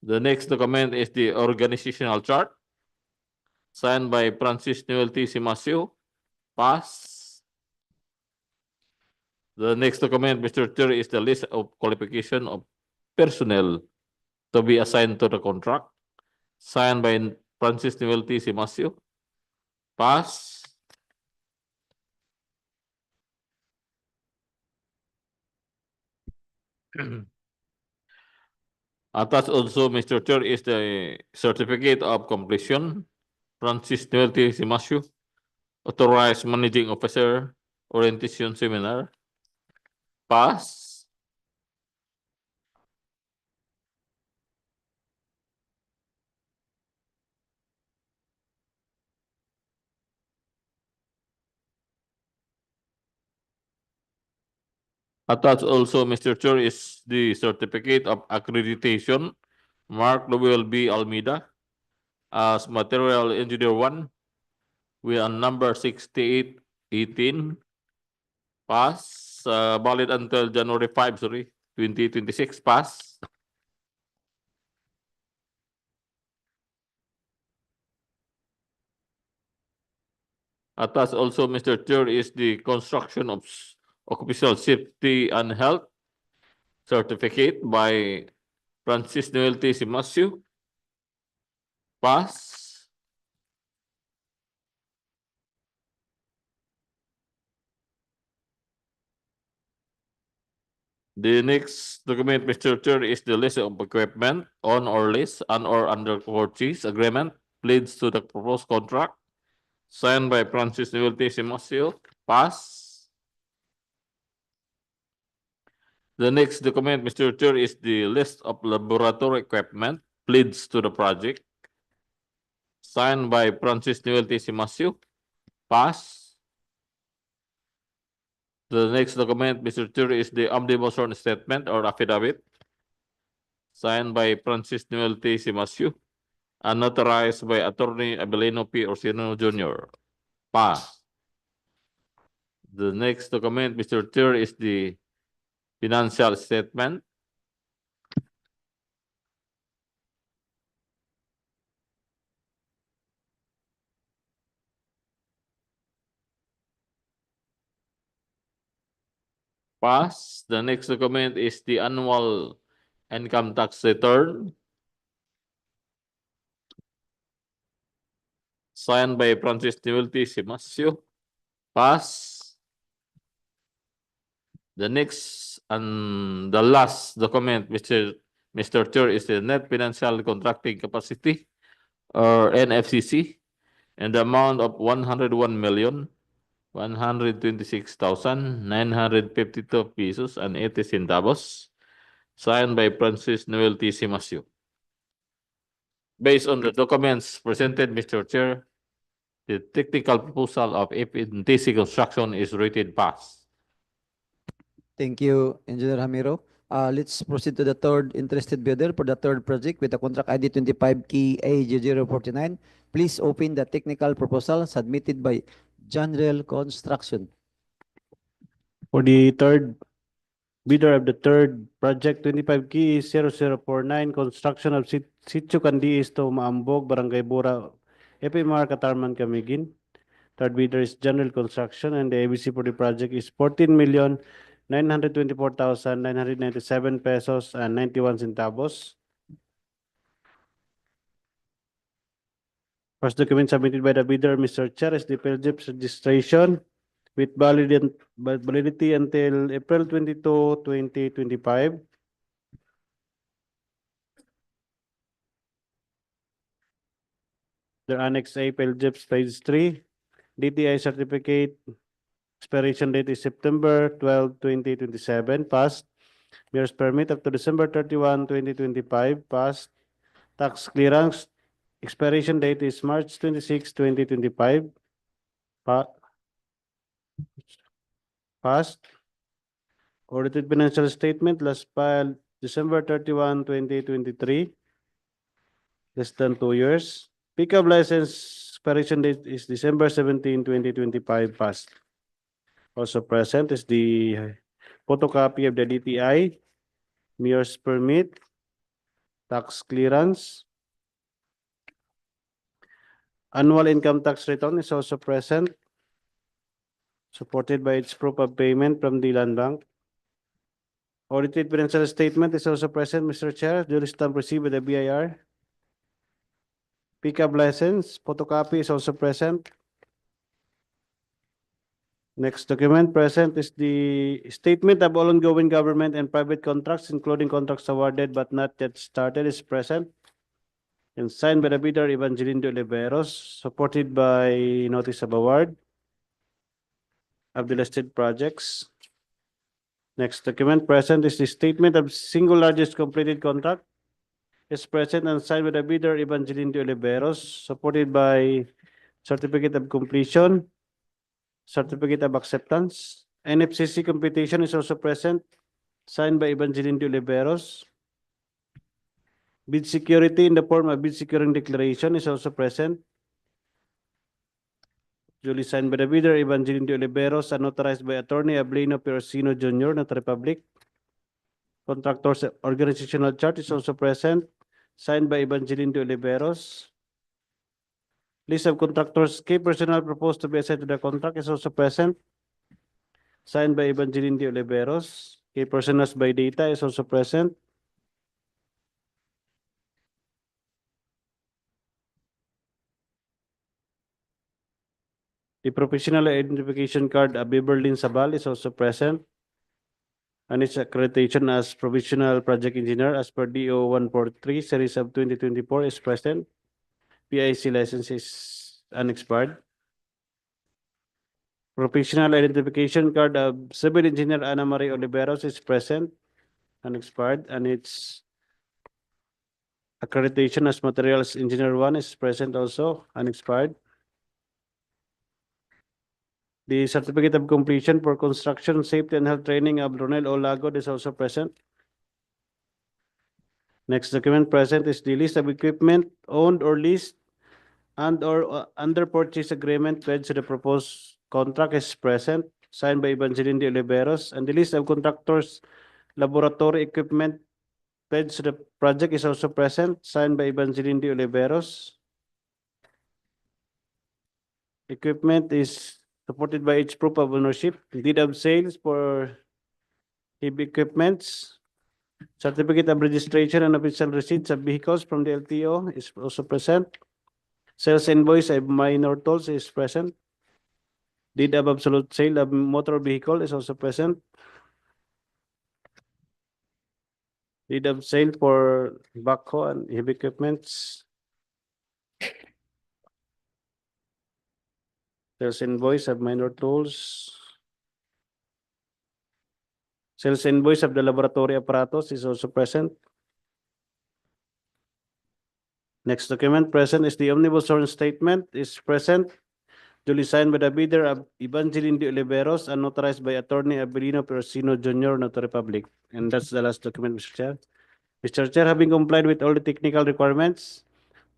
The next document is the organizational chart, signed by Francis Noel T. Simasio. Pass. The next document, Mr. Chair, is the list of qualification of personnel to be assigned to the contract, signed by Francis Noel T. Simasio. Pass. Attached also, Mr. Chair, is the certificate of completion, Francis Noel T. Simasio, authorized managing officer, orientation seminar. Pass. Attached also, Mr. Chair, is the certificate of accreditation, Mark Lowell B. Almeida, as Material Engineer 1, with a number 6818. Pass. Valid until January 5, 2026. Pass. Attached also, Mr. Chair, is the construction of occupational safety and health certificate by Francis Noel T. Simasio. Pass. The next document, Mr. Chair, is the list of equipment on or lease and or under purchase agreement leads to the proposed contract, signed by Francis Noel T. Simasio. Pass. The next document, Mr. Chair, is the list of laboratory equipment leads to the project, signed by Francis Noel T. Simasio. Pass. The next document, Mr. Chair, is the omnibus sworn statement or affidavit, signed by Francis Noel T. Simasio and notarized by Attorney Abilino P. Orsino Jr. Pass. The next document, Mr. Chair, is the financial statement, pass. The next document is the annual income tax return, signed by Francis Noel T. Simasio. Pass. The next and the last document, Mr. Chair, is the net financial contracting capacity or NFCC and the amount of 101,126,952 pesos and 80 centavos, signed by Francis Noel T. Simasio. Based on the documents presented, Mr. Chair, the technical proposal of FNTC Construction is rated pass. Thank you, Engineer Hamiro. Let's proceed to the third interested bidder for the third project with the contract ID 25KA049. Please open the technical proposal submitted by General Construction. For the third bidder of the third project, 25K0049, construction of Sitio Kandiis to Maambog, Barangay Bura, FMR Catarman Camiguin. Third bidder is General Construction, and the ABC for the project is 14,924,997 pesos and 91 centavos. First document submitted by the bidder, Mr. Chair, is the PLJIP's registration with validity until April 22, 2025. The Annex A PLJIP's Phase 3, DTI certificate, expiration date is September 12, 2027, passed. Mayor's permit up to December 31, 2025, passed. Tax clearance, expiration date is March 26, 2025, passed. Audited financial statement last filed December 31, 2023, less than 2 years. Pickup license expiration date is December 17, 2025, passed. Also present is the photocopy of the DTI, Mayor's permit, tax clearance. Annual income tax return is also present, supported by its proof of payment from the Land Bank. Audited financial statement is also present, Mr. Chair, duly stamped received by the BIR. Pickup license, photocopy is also present. Next document present is the statement of all ongoing government and private contracts, including contracts awarded but not yet started, is present and signed by the bidder Evangeline de Oliveros, supported by notice of award of the listed projects. Next document present is the statement of single largest completed contract, is present and signed by the bidder Evangeline de Oliveros, supported by certificate of completion, certificate of acceptance. NFCC computation is also present, signed by Evangeline de Oliveros. Bid security in the form of bid securing declaration is also present, duly signed by the bidder Evangeline de Oliveros and authorized by Attorney Ablino Perosino Jr., Notary Public. Contractor's organizational chart is also present, signed by Evangeline de Oliveros. List of contractors, key personnel proposed to be assigned to the contract is also present, signed by Evangeline de Oliveros. Key personnel by data is also present. The professional identification card of Beverlyn Sabal is also present, and its accreditation as provisional project engineer as per DO 143 series of 2024 is present. PIC license is unexpired. Professional identification card of civil engineer Ana Maria Oliveros is present, unexpired, and its accreditation as materials engineer 1 is present also, unexpired. The certificate of completion for construction safety and health training of Ronel Olagod is also present. Next document present is the list of equipment owned or leased and or under purchase agreement pledged to the proposed contract is present, signed by Evangeline de Oliveros, and the list of contractors laboratory equipment pledged to the project is also present, signed by Evangeline de Oliveros. Equipment is supported by its proof of ownership, deed of sales for heavy equipments, certificate of registration and official receipts of vehicles from the LTO is also present. Sales invoice of minor tolls is present. Deed of absolute sale of motor vehicle is also present. Deed of sale for backhoe and heavy equipments. Sales invoice of minor tools. Sales invoice of the laboratory apparatus is also present. Next document present is the omnibus sworn statement is present. Duly signed by the bidder of Evangeline de Oliveros and notarized by Attorney Abelino Persino Jr. Notary Public. And that's the last document, Mr. Chair. Mr. Chair, having complied with all the technical requirements,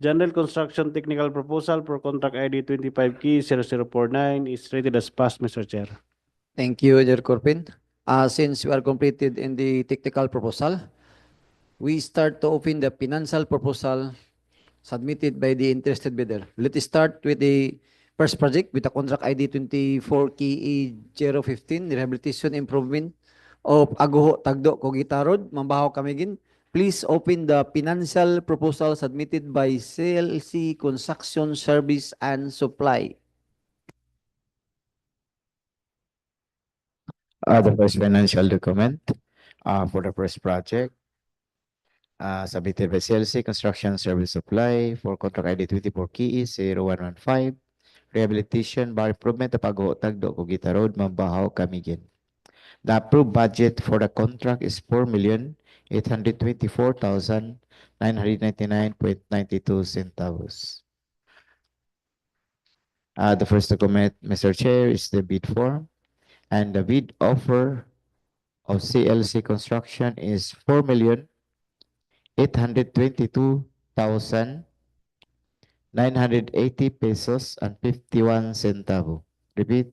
General Construction Technical Proposal for Contract ID 25K0049 is rated as passed, Mr. Chair. Thank you, Engineer Corpin. Since we are completed in the technical proposal, we start to open the financial proposal submitted by the interested bidder. Let us start with the first project with the contract ID 24KE015, Rehabilitation Improvement of Agoho, Tagdo, Kuguita Road, Mambajao, Camiguin. Please open the financial proposal submitted by CLC Construction Service and Supply. The first financial document for the first project submitted by CLC Construction Service Supply for contract ID 24KE0115, Rehabilitation Bar Improvement of Agoho, Tagdo, Kuguita Road, Mambajao, Camiguin. The approved budget for the contract is 4,824,999.92 centavos. The first document, Mr. Chair, is the bid form, and the bid offer of CLC Construction is 4,822,980 pesos and 51 centavo. Repeat,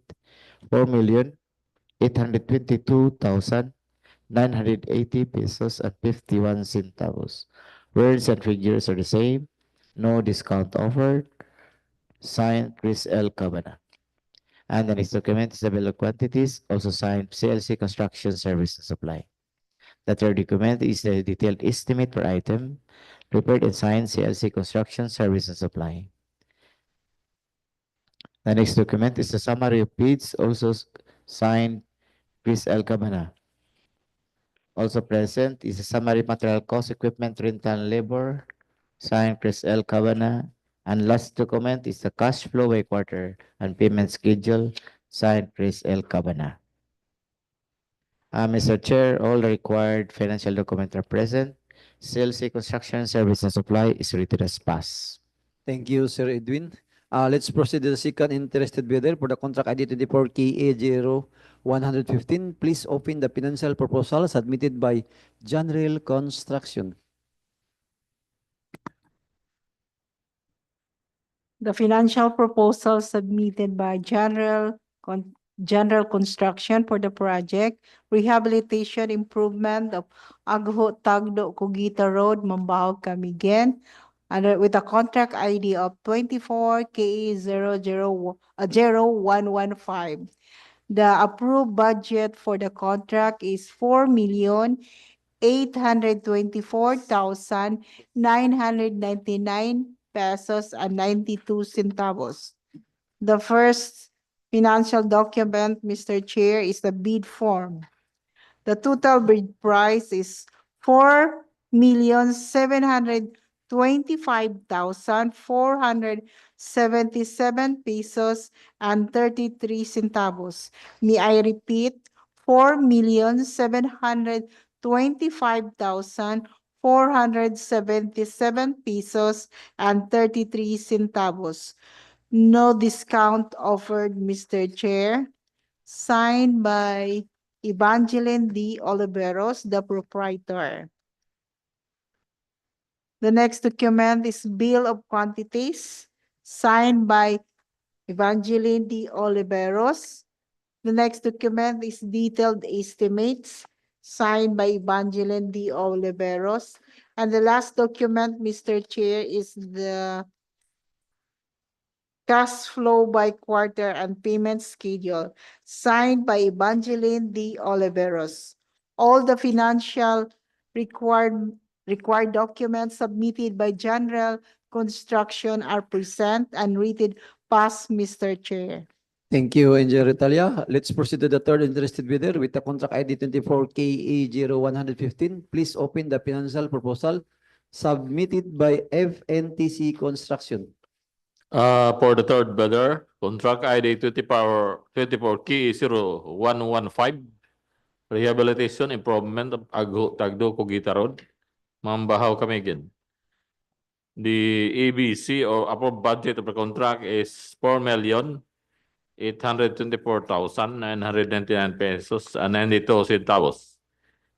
4,822,980 pesos and 51 centavos. Words and figures are the same. No discount offered. Signed, Chris L. Cabana. And the next document is the bill of quantities, also signed CLC Construction Service and Supply. The third document is the detailed estimate per item, prepared and signed CLC Construction Service and Supply. The next document is the summary of bids, also signed Chris L. Cabana. Also present is the summary material cost, equipment, rental, and labor, signed Chris L. Cabana. And last document is the cash flow by quarter and payment schedule, signed Chris L. Cabana. Mr. Chair, all the required financial documents are present. CLC Construction Service and Supply is rated as pass. Thank you, Sir Edwin. Let's proceed to the second interested bidder for the contract ID 24KA0115. Please open the financial proposal submitted by General Construction. The financial proposal submitted by General Construction for the project Rehabilitation Improvement of Agoho, Tagdo, Kuguita Road, Mambajao, Camiguin, with a contract ID of 24KE0115. The approved budget for the contract is 4,824,999 pesos and 92 centavos. The first financial document, Mr. Chair, is the bid form. The total bid price is 4,725,477 pesos and 33 centavos. May I repeat? 4,725,477 pesos and 33 centavos. No discount offered, Mr. Chair. Signed by Evangeline D. Oliveros, the proprietor. The next document is Bill of Quantities, signed by Evangeline D. Oliveros. The next document is Detailed Estimates, signed by Evangeline D. Oliveros. And the last document, Mr. Chair, is the cash flow by quarter and payment schedule, signed by Evangeline D. Oliveros. All the financial required documents submitted by General Construction are present and rated pass, Mr. Chair. Thank you, Engineer Italia. Let's proceed to the third interested bidder with the contract ID 24KE0115. Please open the financial proposal submitted by FNTC Construction. For the third bidder, contract ID 24K0115, Rehabilitation Improvement of Agoho, Tagdo, Kuguita Road, Mambajao, Camiguin. The ABC or approved budget of the contract is 4,824,999 pesos and 92 centavos.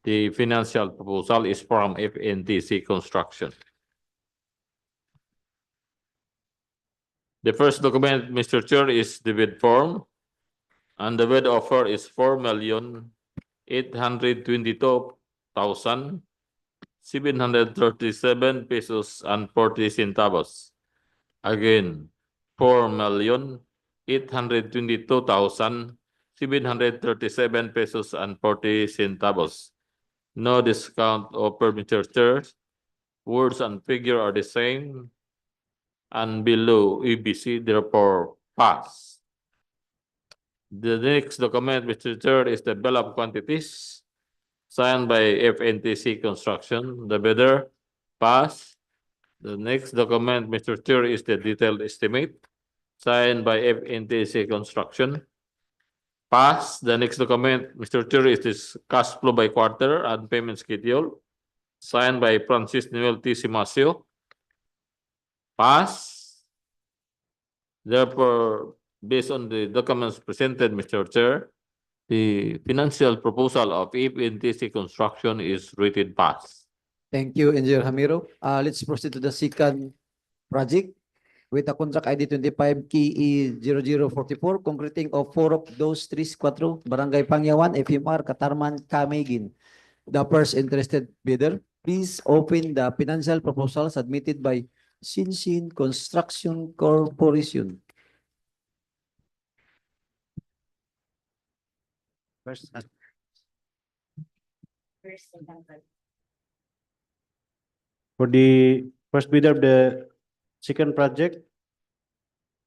The financial proposal is from FNTC Construction. The first document, Mr. Chair, is the bid form, and the bid offer is 4,822,737 pesos and 40 centavos. Again, 4,822,737 pesos and 40 centavos. No discount offered, Mr. Chair. Words and figure are the same and below EBC, therefore pass. The next document, Mr. Chair, is the bill of quantities signed by FNTC Construction. The bidder pass. The next document, Mr. Chair, is the detailed estimate signed by FNTC Construction. Pass. The next document, Mr. Chair, is this cash flow by quarter and payment schedule signed by Francis Noel T. Simasio. Pass. Therefore, based on the documents presented, Mr. Chair, the financial proposal of FNTC Construction is rated pass. Thank you, Engineer Ramiro. Let's proceed to the second project with the contract ID 25KE0044, concreting of Purok 234, Barangay Panghiawan, FMR, Catarman, Camiguin. The first interested bidder, please open the financial proposal submitted by Sinsin Construction Corporation. For the first bidder of the second project,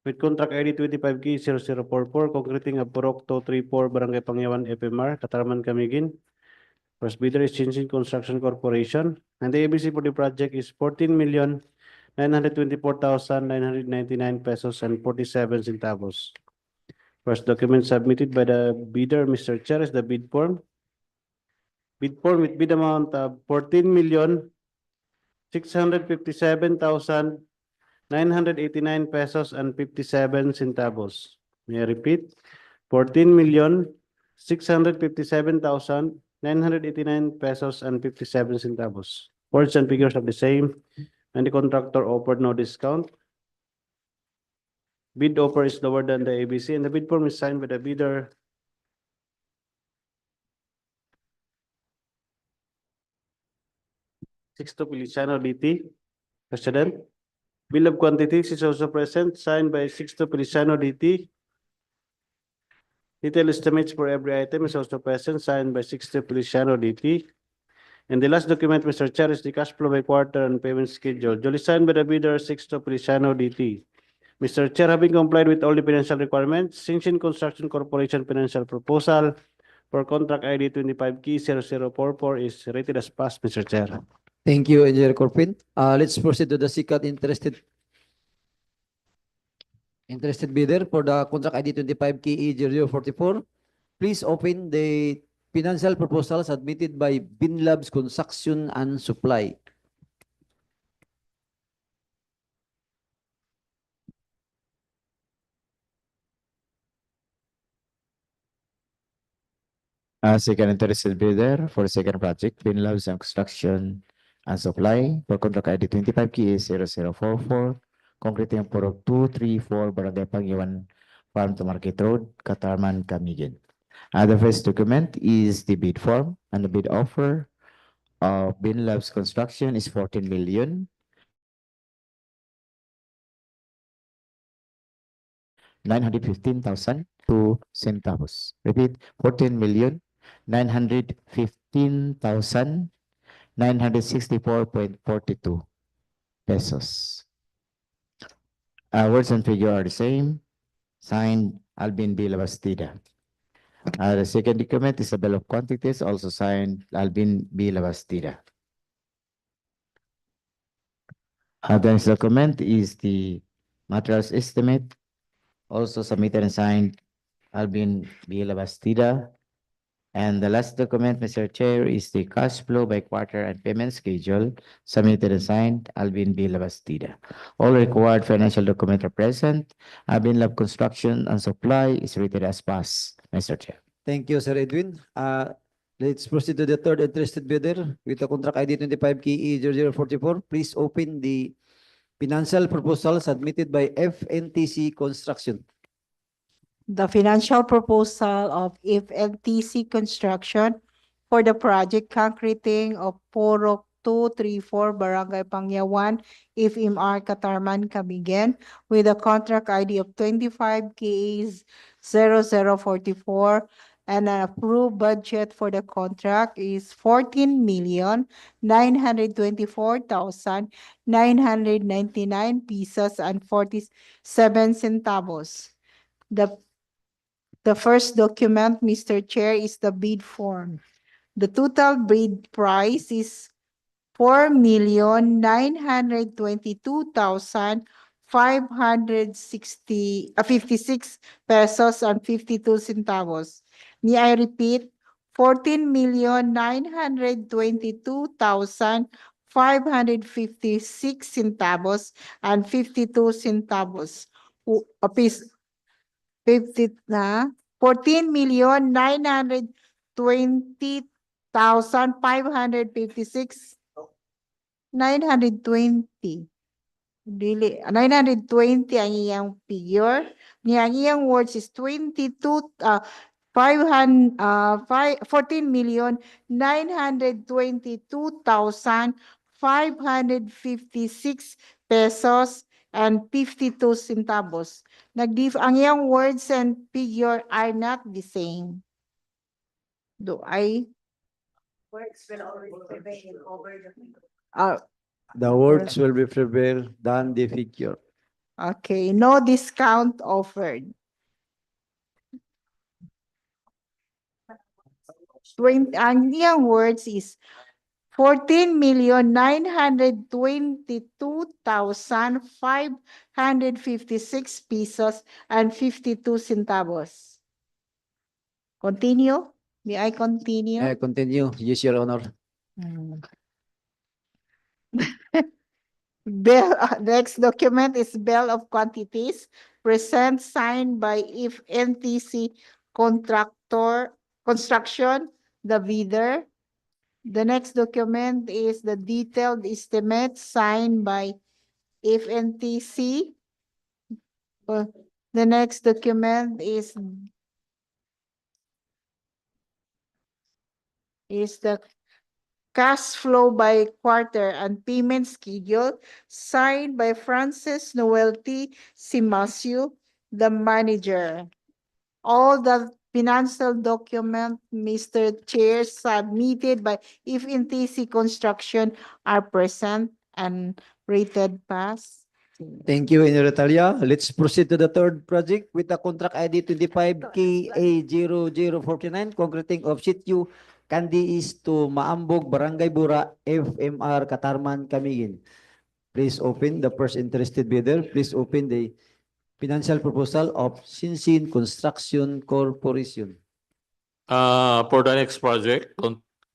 with contract ID 25K0044, concreting of Purok 234, Barangay Panghiawan, FMR, Catarman, Camiguin. First bidder is Sinsin Construction Corporation, and the ABC for the project is 14,924,999 pesos and 47 centavos. First document submitted by the bidder, Mr. Chair, is the bid form. Bid form with bid amount of 14,657,989 pesos and 57 centavos. May I repeat? 14,657,989 pesos and 57 centavos. Words and figures are the same, and the contractor offered no discount. Bid offer is lower than the ABC, and the bid form is signed by the bidder. Sixto Feliciano DT, President. Bill of quantities is also present, signed by Sixto Feliciano DT. Detailed estimates for every item is also present, signed by Sixto Feliciano DT. And the last document, Mr. Chair, is the cash flow by quarter and payment schedule, duly signed by the bidder, Sixto Feliciano DT. Mr. Chair, having complied with all the financial requirements, Sinsin Construction Corporation financial proposal for contract ID 25K0044 is rated as passed, Mr. Chair. Thank you, Engineer Corpin. Let's proceed to the second interested bidder for the contract ID 25KE0044. Please open the financial proposal submitted by Binlabs Construction and Supply. Second interested bidder for second project, Binlabs and Construction and Supply for contract ID 25KE0044, concreting Purok 234, Barangay Panghiawan, Farm to Market Road, Catarman, Camiguin. The first document is the bid form, and the bid offer of Binlabs Construction is 14,915,002 centavos. Repeat, 14,915,964.42 pesos. Words and figure are the same, signed Alvin B. Labastida. The second document is a bill of quantities, also signed Alvin B. Labastida. The next document is the materials estimate, also submitted and signed Alvin B. Labastida. And the last document, Mr. Chair, is the cash flow by quarter and payment schedule, submitted and signed Alvin B. Labastida. All required financial documents are present. Alvin Lab Construction and Supply is rated as pass, Mr. Chair. Thank you, Sir Edwin. Let's proceed to the third interested bidder with the contract ID 25KE0044. Please open the financial proposal submitted by FNTC Construction. The financial proposal of FLTC Construction for the project concreting of Purok 234 Barangay Panghiawan, FMR Catarman, Camiguin, with a contract ID of 25KA0044 and an approved budget for the contract is 14,924,999 pesos and 47 centavos. The first document, Mr. Chair, is the bid form. The total bid price is 4,922,556 pesos and 52 centavos. May I repeat? 14,922,556 centavos and 52 centavos. A piece 14,920,556 920. Dili, 920 ang iyang figure. Ang iyang words is 14,922,556 pesos and 52 centavos. Ang iyang words and figure are not the same. Do I? Words will always prevail over the figure. The words will be prevail than the figure. Okay, no discount offered. 20, ang iyang words is 14,922,556 pesos and 52 centavos. Continue? May I continue? Continue. Yes, Your Honor. Next document is bill of quantities, present signed by FNTC Construction, the bidder. The next document is the detailed estimate signed by FNTC. The next document is the cash flow by quarter and payment schedule signed by Francis Noel T. Simasio, the manager. All the financial document, Mr. Chair, submitted by FNTC Construction are present and rated pass. Thank you, Enyoritalia. Let's proceed to the third project with the contract ID 25KA0049, concreting of Sitio, Kandiis to Maambog, Barangay Bura, FMR Catarman, Camiguin. Please open the first interested bidder. Please open the financial proposal of Sinsin Construction Corporation. For the next project,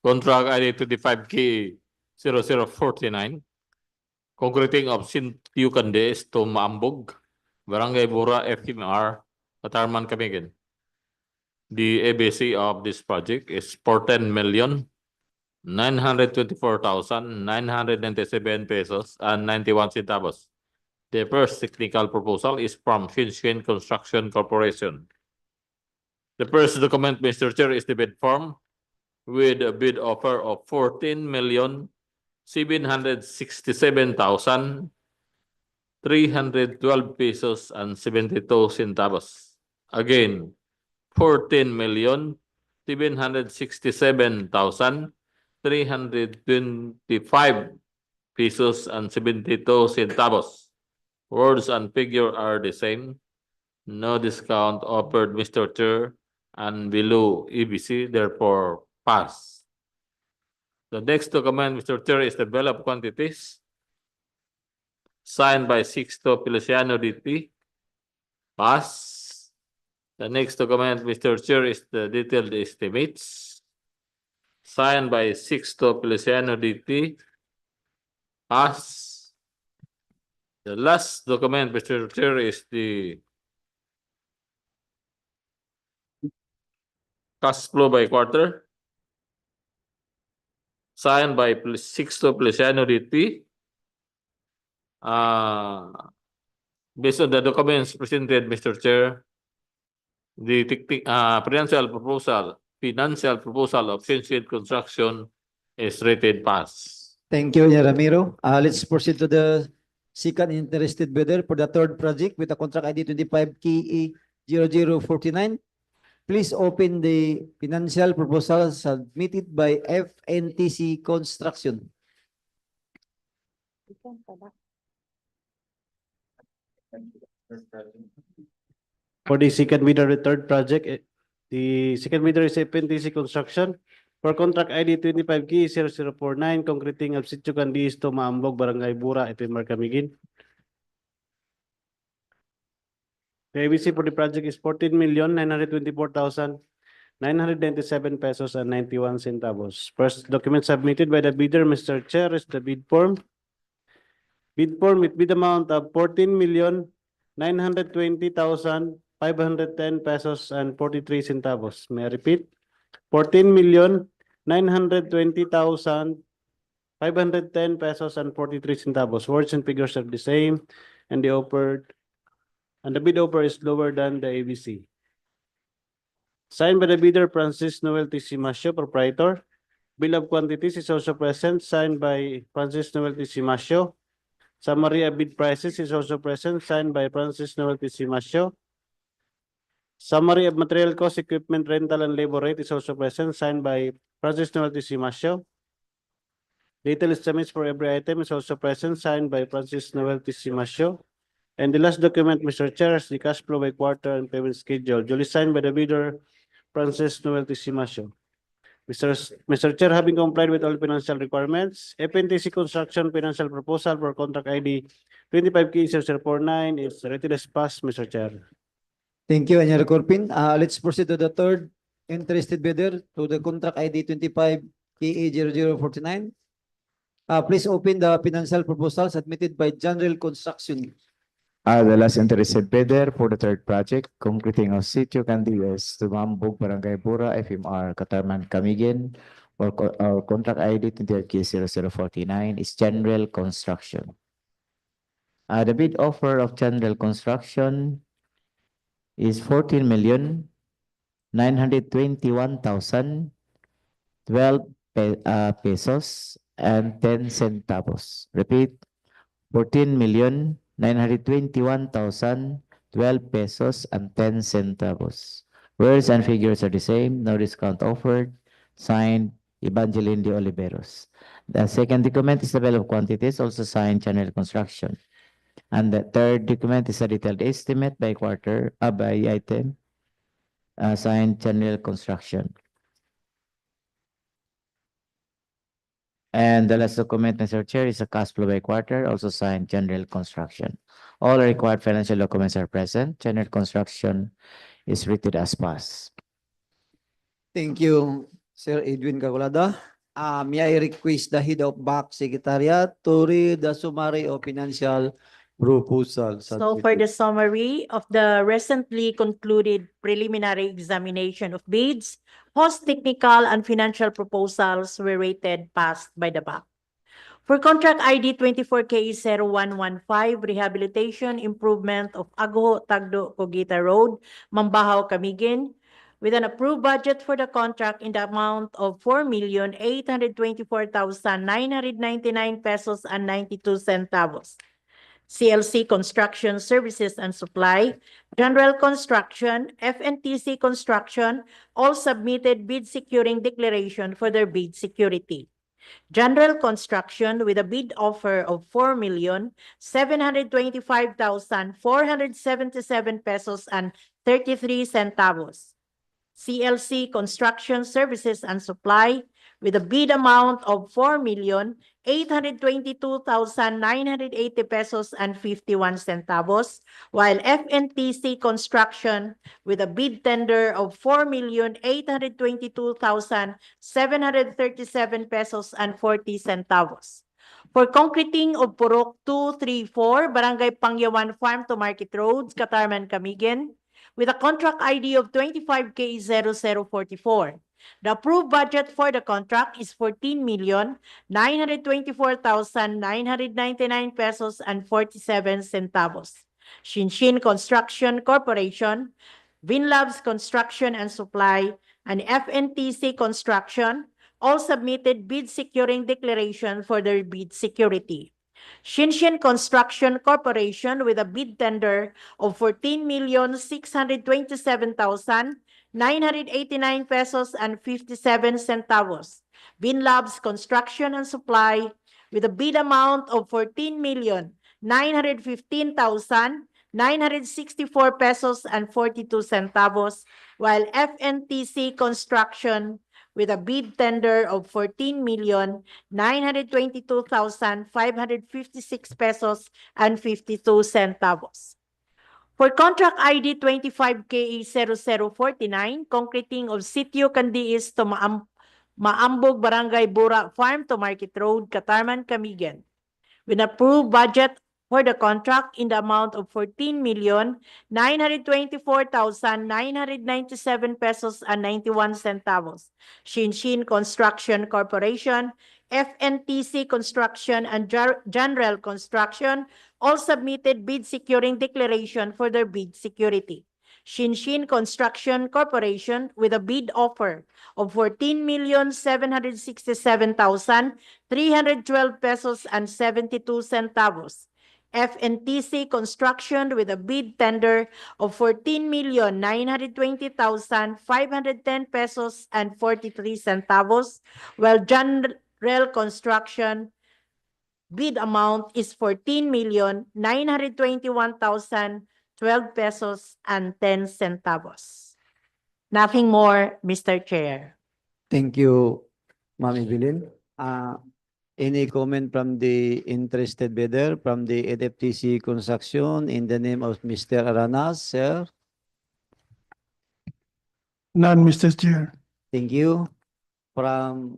contract ID 25K0049, concreting of Sitio Kandiis to Maambog, Barangay Bura, FMR, Catarman, Camiguin. The ABC of this project is 14,924,997 pesos and 91 centavos. The first technical proposal is from Sinsin Construction Corporation. The first document, Mr. Chair, is the bid form with a bid offer of 14,767,312 pesos and 72 centavos. Again, 14,767,325 pesos and 72 centavos. Words and figure are the same. No discount offered, Mr. Chair, and below EBC, therefore pass. The next document, Mr. Chair, is the bill of quantities signed by Sixto Feliciano DT. Pass. The next document, Mr. Chair, is the detailed estimates signed by Sixto Feliciano DT. Pass. The last document, Mr. Chair, is the cash flow by quarter signed by Sixto Feliciano DT. Based on the documents presented, Mr. Chair, the financial proposal of Sinsuit Construction is rated pass. Thank you, Engineer Ramiro. Let's proceed to the second interested bidder for the third project with the contract ID 25 KE 0049. Please open the financial proposal submitted by FNTC Construction. For the second bidder, the third project, the second bidder is FNTC Construction for contract ID 25K0049, concreting of Sitio Kandiis to Maambog, Barangay Bura, FMR Camiguin. The ABC for the project is 14,924,997 pesos and 91 centavos. First document submitted by the bidder, Mr. Chair, is the bid form. Bid form with bid amount of 14,920,510 pesos and 43 centavos. May I repeat? 14,920,510 pesos and 43 centavos. Words and figures are the same, and the bid offer is lower than the ABC. Signed by the bidder, Francis Noel T. Simasio, proprietor. Bill of quantities is also present, signed by Francis Noel T. Simasio. Summary of bid prices is also present, signed by Francis Noel T. Simasio. Summary of material cost, equipment rental, and labor rate is also present, signed by Francis Noel T. Simasio. Detailed estimates for every item is also present, signed by Francis Noel T. Simasio. And the last document, Mr. Chair, is the cash flow by quarter and payment schedule, duly signed by the bidder, Francis Noel T. Simasio. Mr. Chair, having complied with all financial requirements, FNTC Construction Financial Proposal for Contract ID 25K0049 is rated as passed, Mr. Chair. Thank you, Engineer Corpin. Let's proceed to the third interested bidder to the contract ID 25 KE 0049. Please open the financial proposal submitted by General Construction. The last interested bidder for the third project, concreting of Sitio Kandiis to Maambog, Barangay Bura, FMR, Catarman, Camiguin, or contract ID 28K0049 is General Construction. The bid offer of General Construction is 14,921,012 pesos and 10 centavos. Repeat, 14,921,012 pesos and 10 centavos. Words and figures are the same, no discount offered. Signed, Evangeline de Oliveros. The second document is the bill of quantities, also signed General Construction. And the third document is a detailed estimate by quarter, by item, signed General Construction. And the last document, Mr. Chair, is a cash flow by quarter, also signed General Construction. All required financial documents are present. General Construction is rated as passed. Thank you, Sir Edwin Cagulada. May I request the head of back secretariat to read the summary of financial proposal. So for the summary of the recently concluded preliminary examination of bids, most technical and financial proposals were rated passed by the BAC. For contract ID 24K0115, Rehabilitation Improvement of Agoho, Tagdo, Kuguita Road, Mambajao, Camiguin, with an approved budget for the contract in the amount of 4,824,999 pesos and 92 centavos. CLC Construction Services and Supply, General Construction, FNTC Construction, all submitted bid securing declaration for their bid security. General Construction with a bid offer of 4,725,477 pesos and 33 centavos. CLC Construction Services and Supply with a bid amount of 4,822,980 pesos and 51 centavos, while FNTC Construction with a bid tender of 4,822,737 pesos and 40 centavos. For concreting of Purok 234, Barangay Panghiawan Farm to Market Roads, Catarman, Camiguin, with a contract ID of 25K0044. The approved budget for the contract is 14,924,999 pesos and 47 centavos. Shinshin Construction Corporation, Vinlabs Construction and Supply, and FNTC Construction all submitted bid securing declaration for their bid security. Shinshin Construction Corporation with a bid tender of 14,627,989 pesos and 57 centavos. Vinlabs Construction and Supply with a bid amount of 14,915,964 pesos and 42 centavos, while FNTC Construction with a bid tender of 14,922,556 pesos and 52 centavos. For contract ID 25KE0049, concreting of Sitio Kandiis to Maambog Barangay Bura Farm to Market Road, Catarman, Camiguin, with approved budget for the contract in the amount of 14,924,997 pesos and 91 centavos. Shinshin Construction Corporation, FNTC Construction, and General Construction all submitted bid securing declaration for their bid security. Shinshin Construction Corporation with a bid offer of 14,767,312 pesos and 72 centavos. FNTC Construction with a bid tender of 14,920,510 pesos and 43 centavos, while General Construction bid amount is 14,921,012 pesos and 10 centavos. Nothing more, Mr. Chair. Thank you, Ma'am Evelyn. Any comment from the interested bidder from the NFTC Construction in the name of Mr. Aranas, sir? None, Mr. Chair. Thank you. From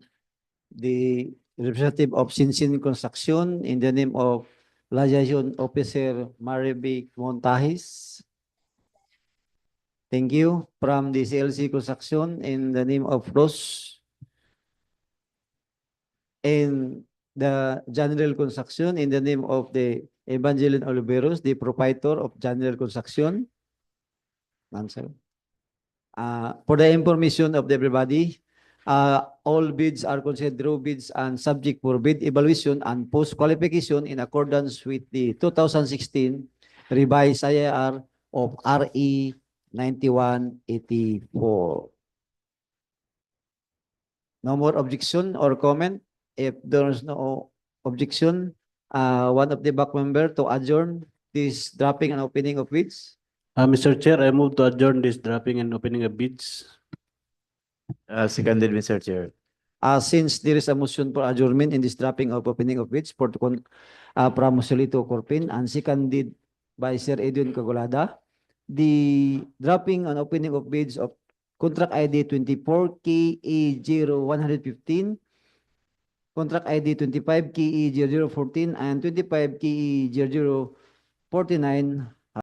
the representative of Shinshin Construction in the name of Liaison Officer Marivic Montahis. Thank you. From the CLC Construction in the name of Ross. And the General Construction in the name of the Evangeline Oliveros, the proprietor of General Construction. Answer. For the information of everybody, all bids are considered raw bids and subject for bid evaluation and post-qualification in accordance with the 2016 revised IAR of RE 9184. No more objection or comment? If there is no objection, one of the back member to adjourn this dropping and opening of bids. Mr. Chair, I move to adjourn this dropping and opening of bids. Seconded, Mr. Chair. Since there is a motion for adjournment in this dropping of opening of bids from Solito Corpin and seconded by Sir Edwin Cagolada, the dropping and opening of bids of contract ID 24KE0115, contract ID 25KE0014, and 25KE0049